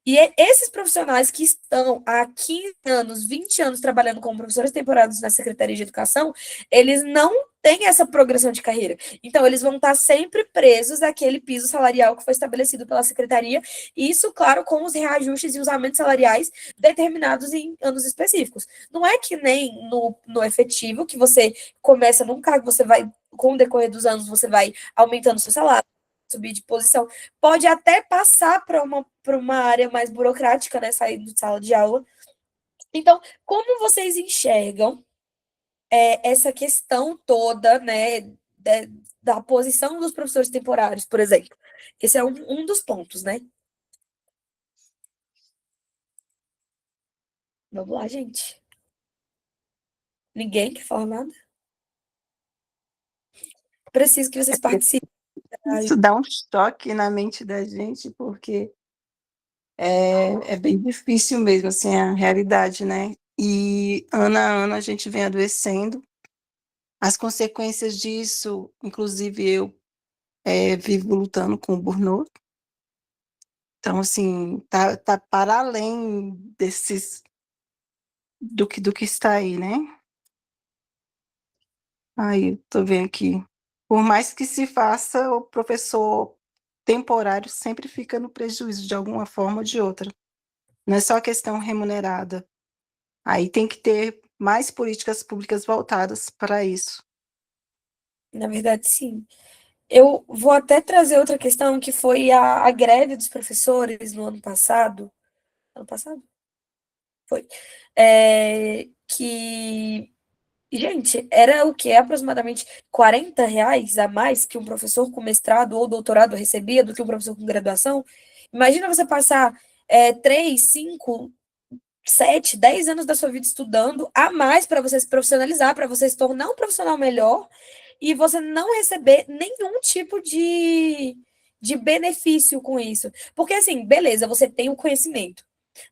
E esses profissionais que estão há 15 anos, 20 anos trabalhando como professores temporários na Secretaria de Educação, eles não têm essa progressão de carreira. Então, eles vão estar sempre presos àquele piso salarial que foi estabelecido pela Secretaria, e isso, claro, com os reajustes e os aumentos salariais determinados em anos específicos. Não é que nem no efetivo, que você começa num cargo, você vai, com o decorrer dos anos, você vai aumentando o seu salário, subir de posição, pode até passar para uma área mais burocrática, né, sair de sala de aula. Então, como vocês enxergam essa questão toda, né, da posição dos professores temporários, por exemplo? Esse é um dos pontos, né? Vamos lá, gente. Ninguém quer falar nada? Preciso que vocês participem. Isso dá um choque na mente da gente, porque é bem difícil mesmo, assim, a realidade, né? E ano a ano a gente vem adoecendo. As consequências disso, inclusive eu vivo lutando com o burnout. Então, assim, tá para além do que está aí, né? Aí, tô vendo aqui. Por mais que se faça, o professor temporário sempre fica no prejuízo de alguma forma ou de outra. Não é só questão remunerada. Aí tem que ter mais políticas públicas voltadas para isso. Na verdade, sim. Eu vou até trazer outra questão, que foi a greve dos professores no ano passado. Ano passado? Foi. Que, gente, era o quê? Aproximadamente R$ 40 a mais que um professor com mestrado ou doutorado recebia do que um professor com graduação. Imagina você passar 3, 5, 7, 10 anos da sua vida estudando a mais para você se profissionalizar, para você se tornar um profissional melhor e você não receber nenhum tipo de benefício com isso. Porque, assim, beleza, você tem o conhecimento.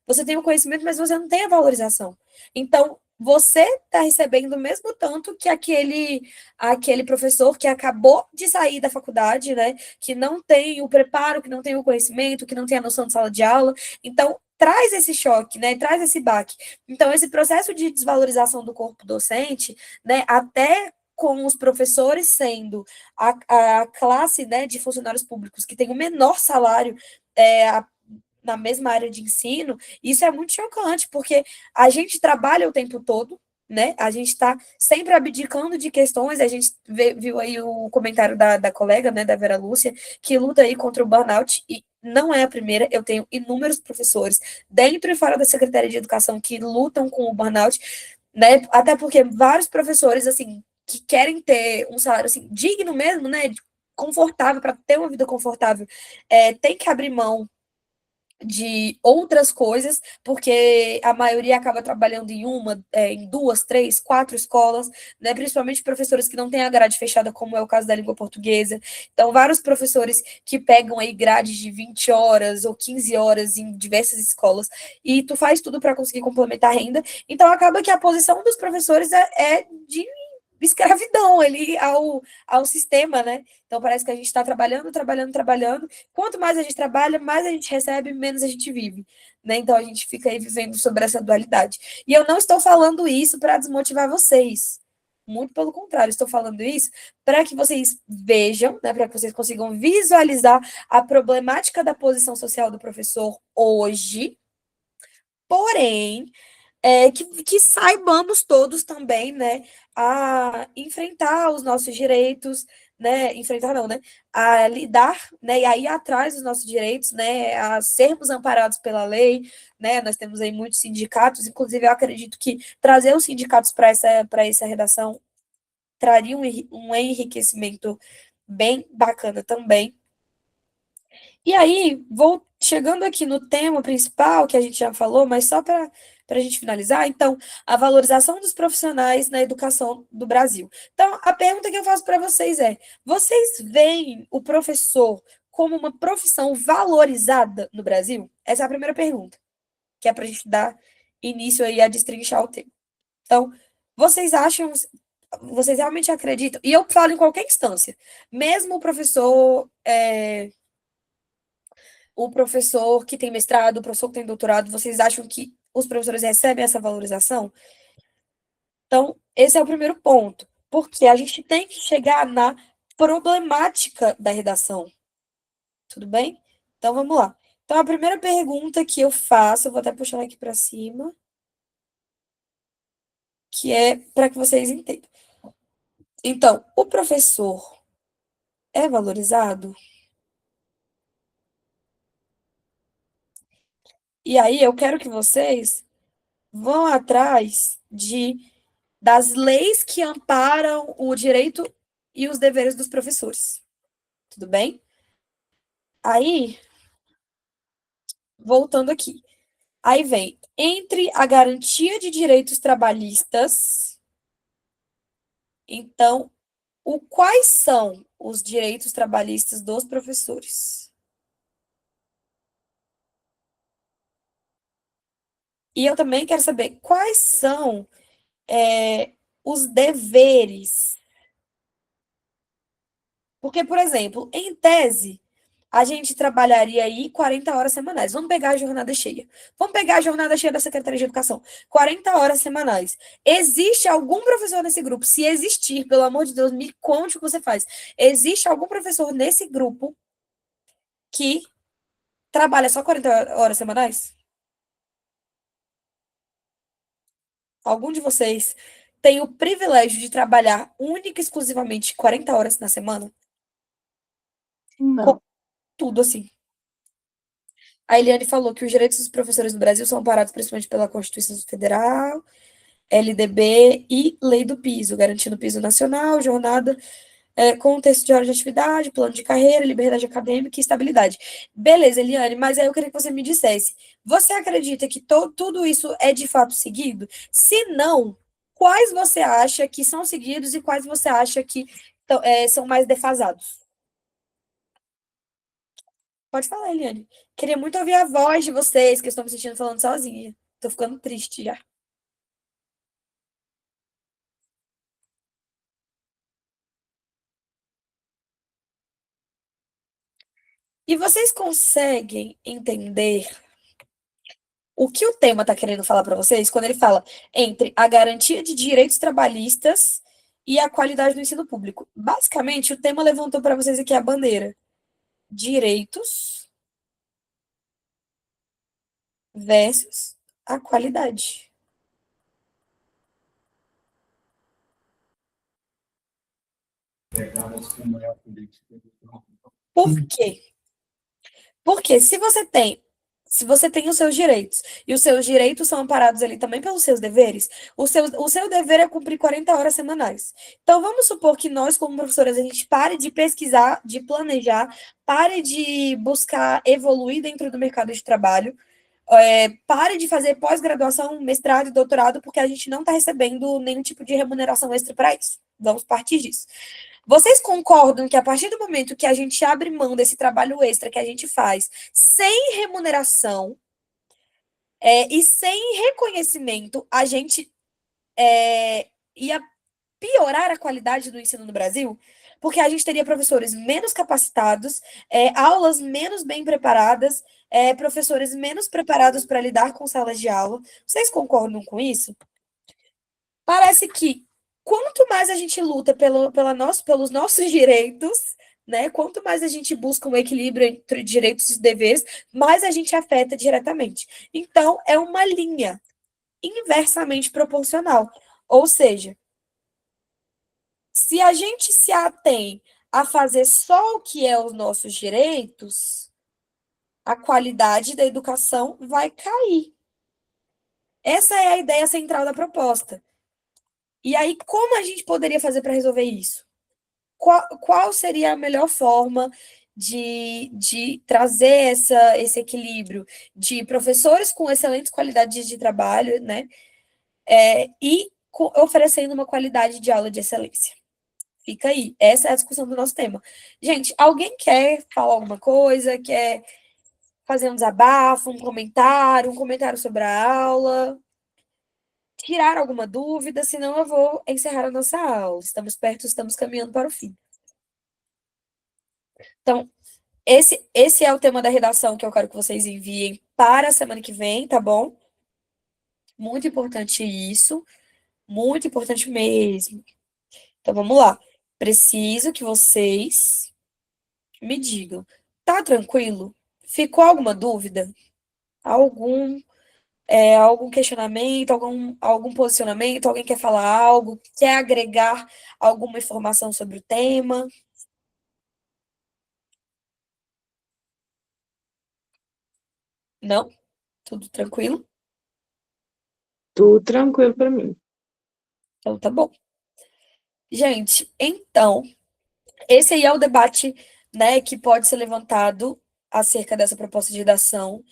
Você tem o conhecimento, mas você não tem a valorização. Então, você está recebendo o mesmo tanto que aquele professor que acabou de sair da faculdade, né? Que não tem o preparo, que não tem o conhecimento, que não tem a noção de sala de aula. Então, traz esse choque, né? Traz esse baque. Então, esse processo de desvalorização do corpo docente, né? Até com os professores sendo a classe, né, de funcionários públicos que tem o menor salário na mesma área de ensino, isso é muito chocante, porque a gente trabalha o tempo todo, né? A gente está sempre abdicando de questões, a gente viu aí o comentário da colega, né, da Vera Lúcia, que luta aí contra o burnout, e não é a primeira, eu tenho inúmeros professores dentro e fora da Secretaria de Educação que lutam com o burnout, né? Até porque vários professores, assim, que querem ter um salário, assim, digno mesmo, né? Confortável, para ter uma vida confortável, tem que abrir mão de outras coisas, porque a maioria acaba trabalhando em duas, três, quatro escolas, né? Principalmente professores que não têm a grade fechada, como é o caso da língua portuguesa. Então, vários professores que pegam aí grades de 20 horas ou 15 horas em diversas escolas, e tu faz tudo para conseguir complementar a renda. Então, acaba que a posição dos professores é de escravidão ali ao sistema, né? Então parece que a gente está trabalhando, trabalhando, trabalhando. Quanto mais a gente trabalha, mais a gente recebe, menos a gente vive, né? Então a gente fica aí vivendo sobre essa dualidade. E eu não estou falando isso para desmotivar vocês. Muito pelo contrário, estou falando isso para que vocês vejam, né, para que vocês consigam visualizar a problemática da posição social do professor hoje. Porém, que saibamos todos também, né, a enfrentar os nossos direitos, né, enfrentar não, né, a lidar, né, e a ir atrás dos nossos direitos, né, a sermos amparados pela lei, né, nós temos aí muitos sindicatos, inclusive eu acredito que trazer os sindicatos para essa redação traria um enriquecimento bem bacana também. E aí, vou chegando aqui no tema principal, que a gente já falou, mas só para a gente finalizar, então, a valorização dos profissionais na educação do Brasil. Então, a pergunta que eu faço para vocês é: vocês veem o professor como uma profissão valorizada no Brasil? Essa é a primeira pergunta, que é para a gente dar início aí a destrinchar o tema. Então, vocês acham, vocês realmente acreditam? E eu falo em qualquer instância, mesmo o professor que tem mestrado, o professor que tem doutorado, vocês acham que os professores recebem essa valorização? Então, esse é o primeiro ponto, porque a gente tem que chegar na problemática da redação. Tudo bem? Então, vamos lá. Então, a primeira pergunta que eu faço, eu vou até puxar aqui para cima, que é para que vocês entendam. Então, o professor é valorizado? E aí, eu quero que vocês vão atrás das leis que amparam o direito e os deveres dos professores. Tudo bem? Aí, voltando aqui. Aí vem, entre a garantia de direitos trabalhistas, então, quais são os direitos trabalhistas dos professores? E eu também quero saber quais são os deveres. Porque, por exemplo, em tese, a gente trabalharia aí 40 horas semanais. Vamos pegar a jornada cheia. Vamos pegar a jornada cheia da Secretaria de Educação. 40 horas semanais. Existe algum professor nesse grupo? Se existir, pelo amor de Deus, me conte o que você faz. Existe algum professor nesse grupo que trabalha só 40 horas semanais? Algum de vocês tem o privilégio de trabalhar única e exclusivamente 40 horas na semana? Não. Tudo assim. A Eliane falou que os direitos dos professores no Brasil são amparados principalmente pela Constituição Federal, LDB e Lei do Piso, garantindo piso nacional, jornada, contexto de hora de atividade, plano de carreira, liberdade acadêmica e estabilidade. Beleza, Eliane, mas aí eu queria que você me dissesse, você acredita que tudo isso é de fato seguido? Se não, quais você acha que são seguidos e quais você acha que são mais defasados? Pode falar, Eliane. Queria muito ouvir a voz de vocês, que eu estou me sentindo falando sozinha. Tô ficando triste já. E vocês conseguem entender o que o tema está querendo falar para vocês quando ele fala entre a garantia de direitos trabalhistas e a qualidade do ensino público? Basicamente, o tema levantou para vocês aqui a bandeira: direitos versus a qualidade. Por quê? Porque se você tem os seus direitos, e os seus direitos são amparados ali também pelos seus deveres, o seu dever é cumprir 40 horas semanais. Então, vamos supor que nós, como professores, a gente pare de pesquisar, de planejar, pare de buscar evoluir dentro do mercado de trabalho, pare de fazer pós-graduação, mestrado e doutorado, porque a gente não está recebendo nenhum tipo de remuneração extra para isso. Vamos partir disso. Vocês concordam que a partir do momento que a gente abre mão desse trabalho extra que a gente faz sem remuneração e sem reconhecimento, a gente ia piorar a qualidade do ensino no Brasil, porque a gente teria professores menos capacitados, aulas menos bem preparadas, professores menos preparados para lidar com salas de aula. Vocês concordam com isso? Parece que quanto mais a gente luta pelos nossos direitos, né? Quanto mais a gente busca um equilíbrio entre direitos e deveres, mais a gente afeta diretamente. Então, é uma linha inversamente proporcional. Ou seja, se a gente se atém a fazer só o que é os nossos direitos, a qualidade da educação vai cair. Essa é a ideia central da proposta. E aí, como a gente poderia fazer para resolver isso? Qual seria a melhor forma de trazer esse equilíbrio de professores com excelentes qualidades de trabalho, né? E oferecendo uma qualidade de aula de excelência? Fica aí. Essa é a discussão do nosso tema. Gente, alguém quer falar alguma coisa? Quer fazer um desabafo, um comentário sobre a aula? Tirar alguma dúvida? Senão eu vou encerrar a nossa aula. Estamos perto, estamos caminhando para o fim. Então, esse é o tema da redação que eu quero que vocês enviem para a semana que vem, tá bom? Muito importante isso. Muito importante mesmo. Então, vamos lá. Preciso que vocês me digam. Tá tranquilo? Ficou alguma dúvida? Algum questionamento, algum posicionamento? Alguém quer falar algo? Quer agregar alguma informação sobre o tema? Não? Tudo tranquilo? Tudo tranquilo para mim. Então, tá bom. Gente, então, esse aí é o debate, né, que pode ser levantado acerca dessa proposta de redação.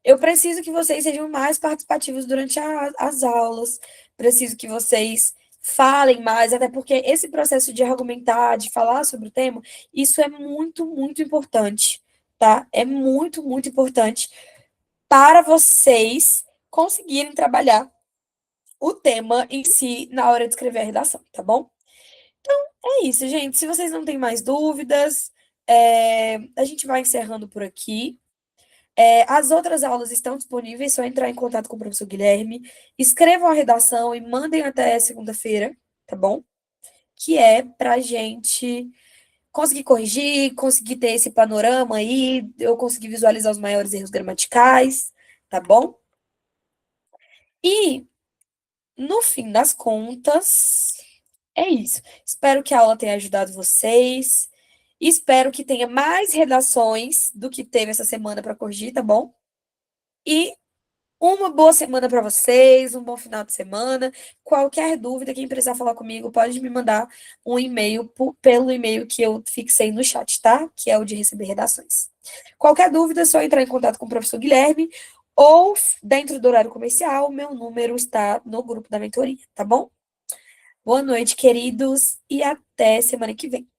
Eu preciso que vocês sejam mais participativos durante as aulas, preciso que vocês falem mais, até porque esse processo de argumentar, de falar sobre o tema, isso é muito, muito importante, tá? É muito, muito importante para vocês conseguirem trabalhar o tema em si na hora de escrever a redação, tá bom? É isso, gente. Se vocês não têm mais dúvidas, a gente vai encerrando por aqui. As outras aulas estão disponíveis, é só entrar em contato com o professor Guilherme, escrevam a redação e mandem até segunda-feira, tá bom? Que é para a gente conseguir corrigir, conseguir ter esse panorama aí, eu conseguir visualizar os maiores erros gramaticais, tá bom? E, no fim das contas, é isso. Espero que a aula tenha ajudado vocês. Espero que tenha mais redações do que teve essa semana para corrigir, tá bom? E uma boa semana para vocês, um bom final de semana. Qualquer dúvida, quem precisar falar comigo, pode me mandar um e-mail pelo e-mail que eu fixei no chat, tá? Que é o de receber redações. Qualquer dúvida, é só entrar em contato com o professor Guilherme ou dentro do horário comercial, meu número está no grupo da mentoria, tá bom? Boa noite, queridos, e até semana que vem.